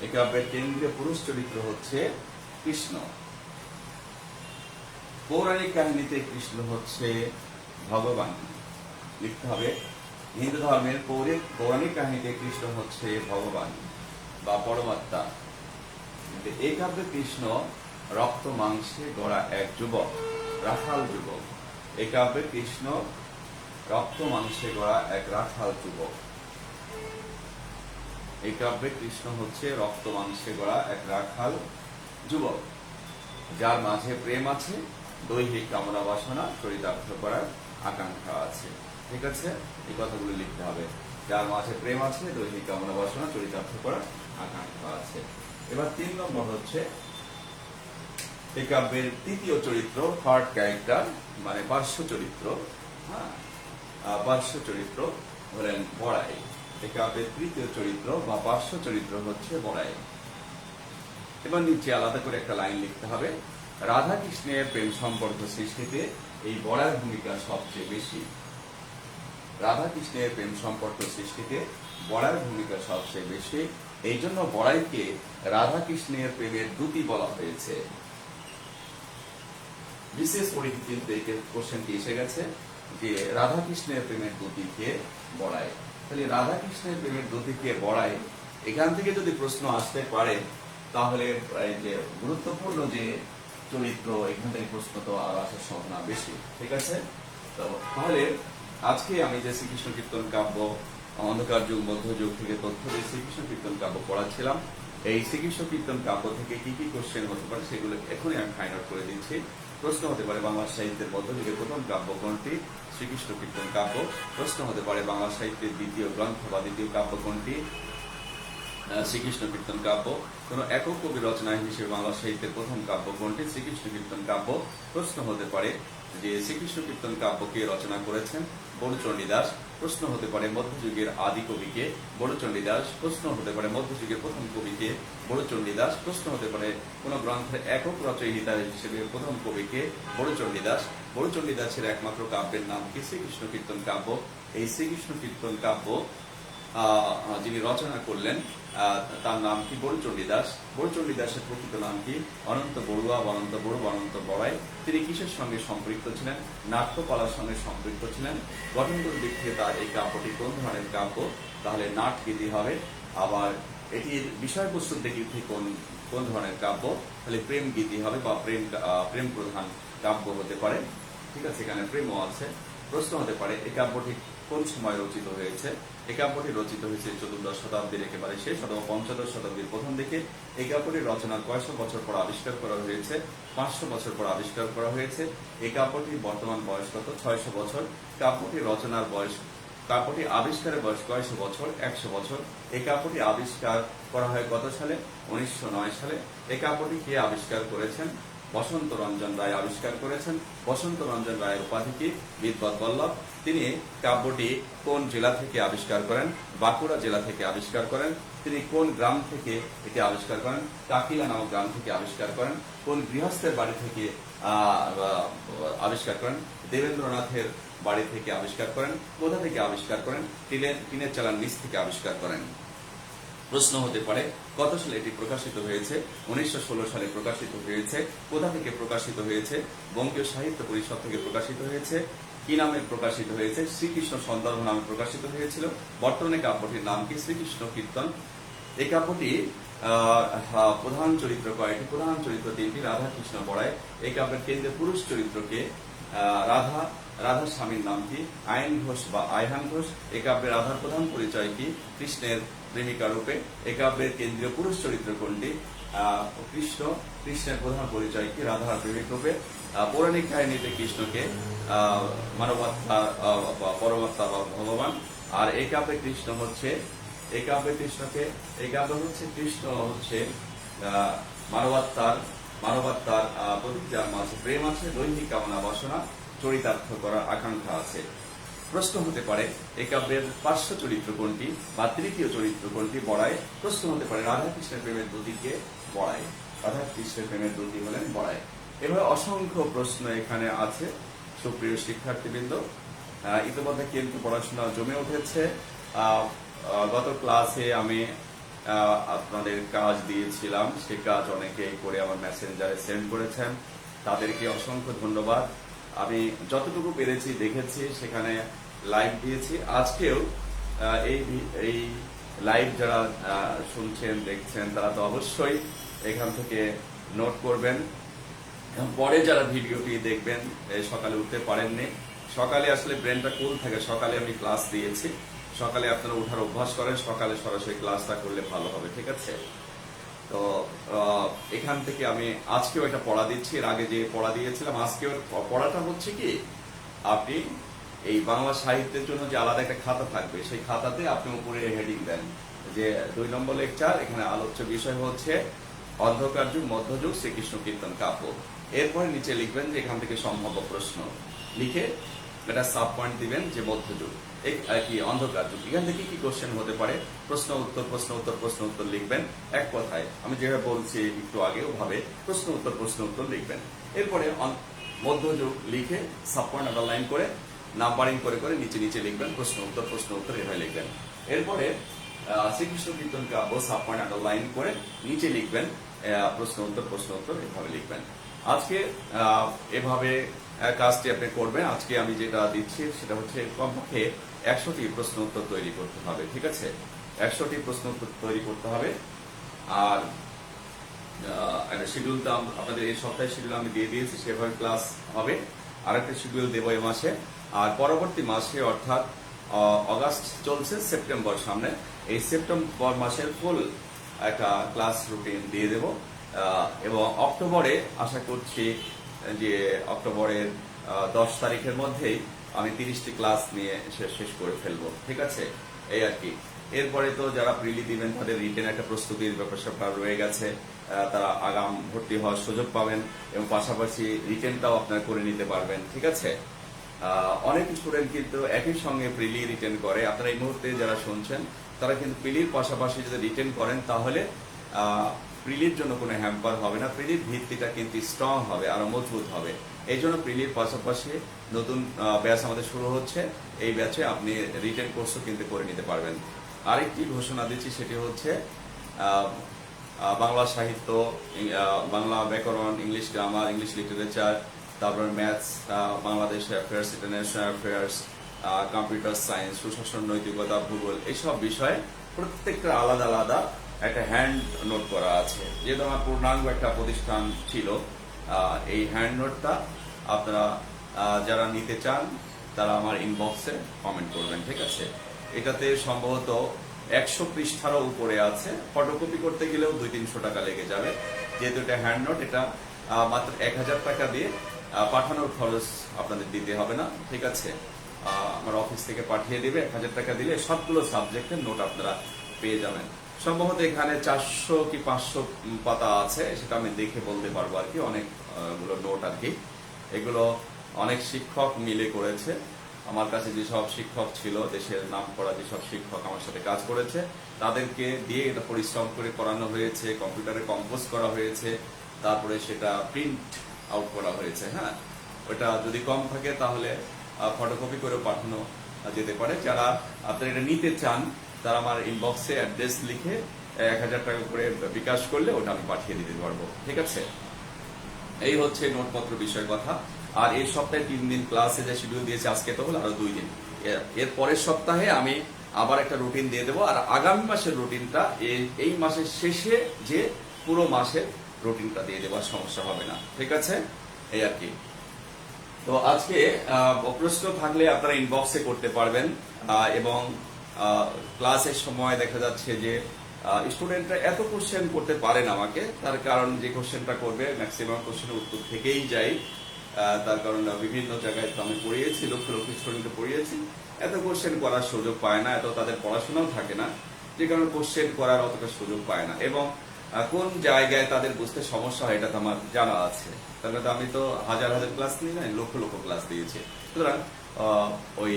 এই কাব্যের কেন্দ্রীয় পুরুষ চরিত্র হচ্ছে কৃষ্ণ। পৌরাণিক কাহিনীতে কৃষ্ণ হচ্ছে ভগবান। লিখতে হবে, হিন্দু ধর্মের পৌরাণিক কাহিনীতে কৃষ্ণ হচ্ছে ভগবান বা পরমাত্মা। এই কাব্যে কৃষ্ণ রক্ত মাংসে গড়া এক যুবক, রাখাল যুবক। এই কাব্যে কৃষ্ণ রক্ত মাংসে গড়া এক রাখাল যুবক। এই কাব্যে কৃষ্ণ হচ্ছে রক্ত মাংসে গড়া এক রাখাল যুবক, যার মাঝে প্রেম আছে, দৈহিক কামনা বাসনা চরিতার্থ করার আকাঙ্ক্ষা আছে। ঠিক আছে, এই কথাগুলো লিখতে হবে, যার মাঝে প্রেম আছে, দৈহিক কামনা বাসনা চরিতার্থ করার আকাঙ্ক্ষা আছে। এবার 3 নম্বর হচ্ছে এই কাব্যের তৃতীয় চরিত্র, থার্ড ক্যারেক্টার, মানে পার্শ্ব চরিত্র। হ্যাঁ, পার্শ্ব চরিত্র হলেন বড়াই। এই কাব্যের তৃতীয় চরিত্র বা পার্শ্ব চরিত্র হচ্ছে বড়াই। এবার নিচে আলাদা করে একটা লাইন লিখতে হবে, রাধা কৃষ্ণের প্রেম সম্পর্ক সৃষ্টিতে এই বড়াইয়ের ভূমিকা সবচেয়ে বেশি। রাধা কৃষ্ণের প্রেম সম্পর্ক সৃষ্টিতে বড়াইয়ের ভূমিকা সবচেয়ে বেশি। এই জন্য বড়াইকে রাধা কৃষ্ণের প্রেমের দূতি বলা হয়েছে। বিশেষ পরিস্থিতিতে কোশ্চেনটি এসে গেছে যে রাধা কৃষ্ণের প্রেমের দূতি কে? বড়াই। তাহলে রাধা কৃষ্ণের প্রেমের দূতি কে? বড়াই। এখান থেকে যদি প্রশ্ন আসতে পারে তাহলে যে গুরুত্বপূর্ণ যে চরিত্র, এখান থেকে প্রশ্ন তো আর আসার সম্ভাবনা বেশি। ঠিক আছে, তাহলে আজকে আমি যে শ্রীকৃষ্ণ কীর্তন কাব্য অন্ধকার যুগ মধ্যযুগ থেকে তথ্য দিয়ে শ্রীকৃষ্ণ কীর্তন কাব্য পড়াচ্ছিলাম, এই শ্রীকৃষ্ণ কীর্তন কাব্য থেকে কি কি কোশ্চেন হতে পারে সেগুলো এখনই আমি ফাইন্ড আউট করে দিচ্ছি। প্রশ্ন হতে পারে বাংলা সাহিত্যের মধ্যযুগের প্রথম কাব্য কোনটি? শ্রীকৃষ্ণ কীর্তন কাব্য। প্রশ্ন হতে পারে বাংলা সাহিত্যের দ্বিতীয় গ্রন্থ বা দ্বিতীয় কাব্য কোনটি? শ্রীকৃষ্ণ কীর্তন কাব্য। কোন একক কবি রচনা হিসেবে বাংলা সাহিত্যের প্রথম কাব্য কোনটি? শ্রীকৃষ্ণ কীর্তন কাব্য। প্রশ্ন হতে পারে যে শ্রীকৃষ্ণ কীর্তন কাব্য কে রচনা করেছেন? বড়ুচণ্ডী দাস। প্রশ্ন হতে পারে মধ্যযুগের আদি কবিকে? বড়ুচণ্ডী দাস। প্রশ্ন হতে পারে মধ্যযুগের প্রথম কবিকে? বড়ুচণ্ডী দাস। প্রশ্ন হতে পারে কোন গ্রন্থের একক রচয়িতা হিসেবে প্রথম কবিকে? বড়ুচণ্ডী দাস। বড়ুচণ্ডী দাসের একমাত্র কাব্যের নাম কি? শ্রীকৃষ্ণ কীর্তন কাব্য। এই শ্রীকৃষ্ণ কীর্তন কাব্য যিনি রচনা করলেন তার নাম কি? বড়ুচণ্ডী দাস। বড়ুচণ্ডী দাসের প্রকৃত নাম কি? অনন্ত বড়ুয়া, অনন্ত বড়ু, অনন্ত বড়াই। তিনি কিসের সঙ্গে সম্পৃক্ত ছিলেন? নাট্যকলার সঙ্গে সম্পৃক্ত ছিলেন। গঠনগত দিক থেকে তার এই কাব্যটি কোন ধরনের কাব্য? তাহলে নাট গীতি হবে। আবার এটির বিষয়বস্তুর দিক থেকে কোন ধরনের কাব্য? তাহলে প্রেম গীতি হবে বা প্রেম প্রধান কাব্য হতে পারে। ঠিক আছে, এখানে প্রেমও আছে। প্রশ্ন হতে পারে এই কাব্যটি কোন সময় রচিত হয়েছে? এই কাব্যটি রচিত হয়েছে 14দশ শতাব্দীর একেবারে শেষ অথবা 15দশ শতাব্দীর প্রথম দিকে। এই কাব্যটির রচনার কয়শো বছর পর আবিষ্কার করা হয়েছে? 500 বছর পর আবিষ্কার করা হয়েছে। এই কাব্যটির বর্তমান বয়স কত? 600 বছর। কাব্যটি রচনার বয়স, কাব্যটি আবিষ্কারের বয়স কয়শো বছর? 100 বছর। এই কাব্যটি আবিষ্কার করা হয় কত সালে? 1909 সালে। এই কাব্যটি কে আবিষ্কার করেছেন? বসন্ত রঞ্জন রায় আবিষ্কার করেছেন। বসন্ত রঞ্জন রায়ের উপাধি কি? বিদ্বৎ বল্লভ। তিনি কাব্যটি কোন জেলা থেকে আবিষ্কার করেন? বাঁকুড়া জেলা থেকে আবিষ্কার করেন। তিনি কোন গ্রাম থেকে এটি আবিষ্কার করেন? কাকিলা নামক গ্রাম থেকে আবিষ্কার করেন। কোন গৃহস্থের বাড়ি থেকে আবিষ্কার করেন? দেবেন্দ্রনাথের বাড়ি থেকে আবিষ্কার করেন। কোথা থেকে আবিষ্কার করেন? টিনের চালার নিচ থেকে আবিষ্কার করেন। প্রশ্ন হতে পারে কত সালে এটি প্রকাশিত হয়েছে? 1916 সালে প্রকাশিত হয়েছে। কোথা থেকে প্রকাশিত হয়েছে? বঙ্গীয় সাহিত্য পরিষদ থেকে প্রকাশিত হয়েছে। কি নামে প্রকাশিত হয়েছে? শ্রীকৃষ্ণ সন্দর্ভ নামে প্রকাশিত হয়েছিল। বর্তমানে কাব্যটির নাম কি? শ্রীকৃষ্ণ কীর্তন। এই কাব্যটি প্রধান চরিত্র কয়টি? প্রধান চরিত্র 3টি, রাধা কৃষ্ণ বড়াই। এই কাব্যের কেন্দ্রে পুরুষ চরিত্রকে রাধা। রাধার স্বামীর নাম কি? আইন ঘোষ বা আইহান ঘোষ। এই কাব্যের রাধার প্রধান পরিচয় কি? কৃষ্ণের প্রেমিকা রূপে। এই কাব্যের কেন্দ্রীয় পুরুষ চরিত্র কোনটি? কৃষ্ণ। কৃষ্ণের প্রধান পরিচয় কি? রাধার প্রেমিক রূপে। পৌরাণিক কাহিনীতে কৃষ্ণকে মানবাত্মা বা পরমাত্মা বা ভগবান। আর এই কাব্যে কৃষ্ণ হচ্ছে, এই কাব্যে কৃষ্ণকে, এই কাব্য হচ্ছে কৃষ্ণ হচ্ছে মানবাত্মার প্রতীক, যার মাঝে প্রেম আছে, দৈহিক কামনা বাসনা চরিতার্থ করার আকাঙ্ক্ষা আছে। প্রশ্ন হতে পারে এই কাব্যের পার্শ্ব চরিত্র কোনটি বা তৃতীয় চরিত্র কোনটি বড়ায়। প্রশ্ন হতে পারে রাধা কৃষ্ণের প্রেমের দুটিকে বড়ায়, রাধা কৃষ্ণের প্রেমের দুটি হলেন বড়ায়। এভাবে অসংখ্য প্রশ্ন এখানে আছে। সুপ্রিয় শিক্ষার্থীবৃন্দ, ইতিমধ্যে কিন্তু পড়াশোনা জমে উঠেছে। গত ক্লাসে আমি আপনাদের কাজ দিয়েছিলাম, সে কাজ অনেকেই করে আমার মেসেঞ্জারে সেন্ড করেছেন, তাদেরকে অসংখ্য ধন্যবাদ। আমি যতটুকু পেরেছি দেখেছি, সেখানে লাইভ দিয়েছি। আজকেও এই লাইভ যারা শুনছেন দেখছেন তারা তো অবশ্যই এখান থেকে নোট করবেন। পরে যারা ভিডিওটি দেখবেন, সকালে উঠতে পারেননি, সকালে আসলে ব্রেনটা কুল থাকে, সকালে আমি ক্লাস দিয়েছি, সকালে আপনারা ওঠার অভ্যাস করেন, সকালে সরাসরি ক্লাসটা করলে ভালো হবে, ঠিক আছে? তো এখান থেকে আমি আজকেও একটা পড়া দিচ্ছি, এর আগে যে পড়া দিয়েছিলাম আজকেও পড়াটা হচ্ছে কি, আপনি এই বাংলা সাহিত্যের জন্য যে আলাদা একটা খাতা থাকবে, সেই খাতাতে আপনি উপরে হেডিং দেন যে 2 নম্বর লেকচার, এখানে আলোচ্য বিষয় হচ্ছে অন্ধকার যুগ, মধ্যযুগ, শ্রীকৃষ্ণ কীর্তন কাব্য। এরপরে নিচে লিখবেন যে এখান থেকে সম্ভাব্য প্রশ্ন, লিখে এটা সাব পয়েন্ট দিবেন যে মধ্যযুগ কি অন্ধকার যুগ, এখান থেকে কি কোশ্চেন হতে পারে, প্রশ্ন উত্তর প্রশ্ন উত্তর প্রশ্ন উত্তর লিখবেন। এক কথায় আমি যেভাবে বলছি একটু আগে ওভাবে প্রশ্ন উত্তর লিখবেন। এরপরে মধ্যযুগ লিখে সাব পয়েন্ট আন্ডারলাইন করে নাম্বারিং করে করে নিচে নিচে লিখবেন প্রশ্ন উত্তর এভাবে লিখবেন। এরপরে শ্রীকৃষ্ণ কীর্তন কাব্য সাব পয়েন্ট আন্ডারলাইন করে নিচে লিখবেন প্রশ্ন উত্তর এভাবে লিখবেন। আজকে এভাবে কাজটি আপনি করবেন। আজকে আমি যেটা দিচ্ছি সেটা হচ্ছে কমপক্ষে 100টি প্রশ্ন উত্তর তৈরি করতে হবে, ঠিক আছে? 100টি প্রশ্ন উত্তর তৈরি করতে হবে। আর একটা শিডিউলটা আপনাদের এই সপ্তাহের শিডিউল আমি দিয়ে দিয়েছি, সেভাবে ক্লাস হবে। আরেকটা শিডিউল দেবো এই মাসে, আর পরবর্তী মাসে অর্থাৎ অগাস্ট চলছে, সেপ্টেম্বর সামনে, এই সেপ্টেম্বর মাসের ফুল একটা ক্লাস রুটিন দিয়ে দেব। এবং অক্টোবরে আশা করছি যে অক্টোবরের 10 তারিখের মধ্যেই আমি 30টি ক্লাস নিয়ে শেষ করে ফেলবো, ঠিক আছে? এই আর কি। এরপরে তো যারা প্রিলি দিবেন তাদের রিটেন একটা প্রস্তুতির ব্যাপার রয়ে গেছে, তারা আগাম ভর্তি হওয়ার সুযোগ পাবেন এবং পাশাপাশি রিটেনটাও আপনারা করে নিতে পারবেন, ঠিক আছে? অনেক স্টুডেন্ট কিন্তু একই সঙ্গে প্রিলি রিটেন করে। আপনারা এই মুহূর্তে যারা শুনছেন তারা কিন্তু প্রিলির পাশাপাশি যদি রিটেন করেন তাহলে প্রিলির জন্য কোনো হ্যাম্পার হবে না, প্রিলির ভিত্তিটা কিন্তু স্ট্রং হবে, আরো মজবুত হবে। এই জন্য প্রিলির পাশাপাশি নতুন ব্যাচ আমাদের শুরু হচ্ছে, এই ব্যাচে আপনি রিটেন কোর্সও কিন্তু করে নিতে পারবেন। আরেকটি ঘোষণা দিচ্ছি, সেটি হচ্ছে বাংলা সাহিত্য, বাংলা ব্যাকরণ, ইংলিশ গ্রামার, ইংলিশ লিটারেচার, তারপর maths, Bangladesh affairs, international affairs, computer science, সুশাসন, নৈতিকতা, ভূগোল, এইসব বিষয়ে প্রত্যেকটা আলাদা আলাদা একটা হ্যান্ড নোট করা আছে। যেহেতু আমার পূর্ণাঙ্গ একটা প্রতিষ্ঠান ছিল, এই হ্যান্ড নোটটা আপনারা যারা নিতে চান তারা আমার ইনবক্সে কমেন্ট করবেন, ঠিক আছে? এটাতে সম্ভবত 100 পৃষ্ঠারও উপরে আছে, ফটোকপি করতে গেলেও 200-300 টাকা লেগে যাবে। যেহেতু এটা হ্যান্ড নোট, এটা মাত্র 1000 টাকা দিয়ে পাঠানোর খরচ আপনাদের দিতে হবে না, ঠিক আছে? আমার অফিস থেকে পাঠিয়ে দিবে, 1000 টাকা দিলে সবগুলো সাবজেক্টের নোট আপনারা পেয়ে যাবেন। সম্ভবত এখানে 400 কি 500 পাতা আছে, সেটা আমি দেখে বলতে পারবো আর কি, অনেকগুলো নোট আর কি। এগুলো অনেক শিক্ষক মিলে করেছে। আমার কাছে যেসব শিক্ষক ছিল, দেশের নাম করা যেসব শিক্ষক আমার সাথে কাজ করেছে, তাদেরকে দিয়ে এটা পরিশ্রম করে করানো হয়েছে, কম্পিউটারে কম্পোজ করা হয়েছে, তারপরে সেটা প্রিন্ট আউট করা হয়েছে। হ্যাঁ, ওটা যদি কম থাকে তাহলে ফটোকপি করে পাঠানো যেতে পারে। যারা আপনারা এটা নিতে চান তারা আমার ইনবক্সে অ্যাড্রেস লিখে 1000 টাকা করে বিকাশ করলে ওটা আমি পাঠিয়ে দিতে পারবো, ঠিক আছে? এই হচ্ছে নোটপত্র বিষয় কথা। আর এই সপ্তাহে 3 দিন ক্লাসে যে শিডিউল দিয়েছে, আজকে তো হলো, আরো 2 দিন। এর পরের সপ্তাহে আমি আবার একটা রুটিন দিয়ে দেবো, আর আগামী মাসের রুটিনটা এই মাসের শেষে যে পুরো মাসের রুটিনটা দিয়ে দেওয়ার সমস্যা হবে না, ঠিক আছে? এই আর কি। তো আজকে প্রশ্ন থাকলে আপনারা ইনবক্সে করতে পারবেন, এবং ক্লাসের সময় দেখা যাচ্ছে যে স্টুডেন্টরা এত কোশ্চেন করতে পারেন আমাকে, তার কারণ যে কোশ্চেনটা করবে ম্যাক্সিমাম কোশ্চেনের উত্তর থেকেই যাই। তার কারণ বিভিন্ন জায়গায় তো আমি পড়িয়েছি, লক্ষ লক্ষ স্টুডেন্টকে পড়িয়েছি, এত কোশ্চেন করার সুযোগ পায় না, এত তাদের পড়াশোনাও থাকে না, যে কারণে কোশ্চেন করার অতটা সুযোগ পায় না। এবং কোন জায়গায় তাদের বুঝতে সমস্যা হয় এটা তো আমার জানা আছে, তাহলে তো আমি তো হাজার হাজার ক্লাস নিই না, লক্ষ লক্ষ ক্লাস দিয়েছি। সুতরাং ওই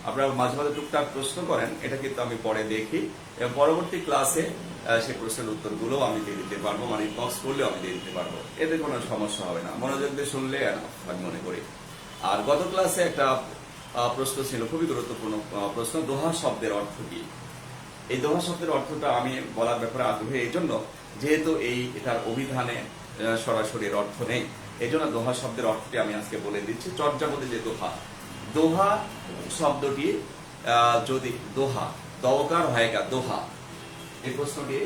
আপনারা মাঝে মাঝে টুকটাক প্রশ্ন করেন, এটা কিন্তু আমি পরে দেখি এবং পরবর্তী ক্লাসে সেই প্রশ্নের উত্তরগুলো আমি দিয়ে দিতে পারবো, মানে বক্স করলেও আমি দিয়ে দিতে পারবো, এতে কোনো সমস্যা হবে না, মনোযোগ দিয়ে শুনলে আমি মনে করি। আর গত ক্লাসে একটা প্রশ্ন ছিল, খুবই গুরুত্বপূর্ণ প্রশ্ন, দোহা শব্দের অর্থ কি। এই দোহা শব্দের অর্থটা আমি বলার ব্যাপারে আগ্রহী এই জন্য, যেহেতু এটার অভিধানে সরাসরি এর অর্থ নেই, এই জন্য দোহা শব্দের অর্থটি আমি আজকে বলে দিচ্ছি। চর্যাপদে যে দোহা, দোহা শব্দটি যদি দোহা দওকার হয়গা দোহা, এই প্রশ্নটি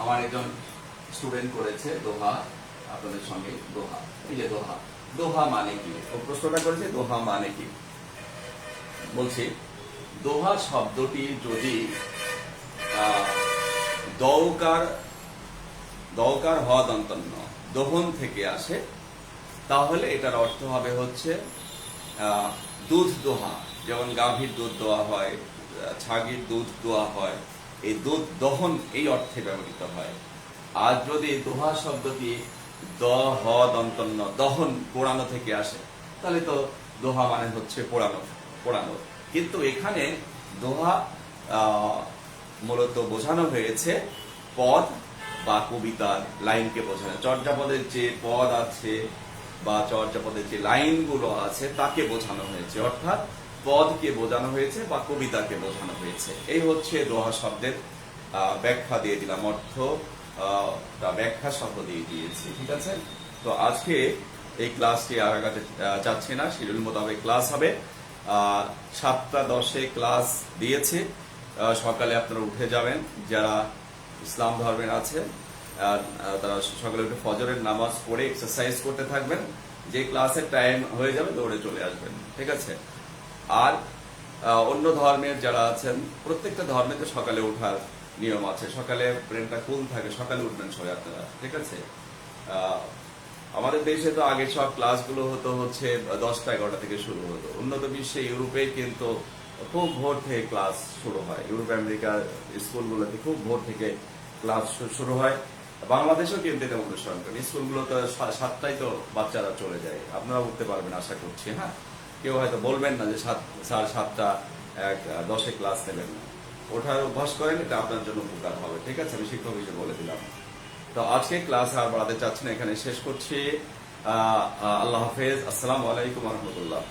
আমার একজন স্টুডেন্ট করেছে, দোহা আপনাদের সঙ্গে দোহা, এই যে দোহা, দোহা মানে কি, ও প্রশ্নটা করেছে দোহা মানে কি। বলছি দোহা শব্দটি যদি দওকার হওয়া দন্তন্য দোহন থেকে আসে, তাহলে এটার অর্থ হবে হচ্ছে দুধ দোহা, যেমন গাভীর দুধ দোয়া হয়, ছাগির দুধ দোয়া হয়, এই দুধ দহন এই অর্থে ব্যবহৃত হয়। আর যদি দোহা শব্দটি দন্তন্য দহন পোড়ানো থেকে আসে, তাহলে তো দোহা মানে হচ্ছে পোড়ানো। কিন্তু এখানে দোহা মূলত বোঝানো হয়েছে পদ বা কবিতার লাইনকে বোঝানো, চর্যাপদের যে পদ আছে বা চর্যাপদের যে লাইনগুলো আছে তাকে বোঝানো হয়েছে, অর্থাৎ পদকে বোঝানো হয়েছে বা কবিতাকে বোঝানো হয়েছে। এই হচ্ছে দোহা শব্দের ব্যাখ্যা দিয়ে দিলাম, অর্থ ব্যাখ্যা শব্দ দিয়ে দিয়েছি, ঠিক আছে। তো আজকে এই ক্লাসটি আর আগাতে যাচ্ছে না, শিডিউল মোতাবেক ক্লাস হবে। 7:10 ক্লাস দিয়েছে, সকালে আপনারা উঠে যাবেন, যারা ইসলাম ধর্মের আছে তারা সকালে উঠে ফজরের নামাজ পড়ে এক্সারসাইজ করতে থাকবেন, যে ক্লাসের টাইম হয়ে যাবে দৌড়ে চলে আসবেন, ঠিক আছে। আর অন্য ধর্মের যারা আছেন, প্রত্যেকটা ধর্মে তো সকালে ওঠার নিয়ম আছে, সকালে ব্রেনটা ফুল থাকে, সকালে উঠবেন সবাই আপনারা, ঠিক আছে। আমাদের দেশে তো আগে সব ক্লাসগুলো হচ্ছে 10টা-11টা থেকে শুরু হতো, উন্নত বিশ্বে ইউরোপে কিন্তু খুব ভোর থেকে ক্লাস শুরু হয়, ইউরোপ আমেরিকার স্কুলগুলোতে খুব ভোর থেকে ক্লাস শুরু হয়। বাংলাদেশেও কিন্তু এটা অনুসরণ করেন, স্কুলগুলো তো 7টায় তো বাচ্চারা চলে যায়, আপনারা উঠতে পারবেন আশা করছি। হ্যাঁ, কেউ হয়তো বলবেন না যে 7:30 10 ক্লাস নেবেন না, ওঠার অভ্যাস করেন, এটা আপনার জন্য উপকার হবে, ঠিক আছে, আমি শিক্ষক হিসেবে বলে দিলাম। তো আজকে ক্লাস আর বাড়াতে চাচ্ছি না, এখানে শেষ করছি। আল্লাহ হাফেজ, আসসালামু আলাইকুম রহমতুল্লাহ।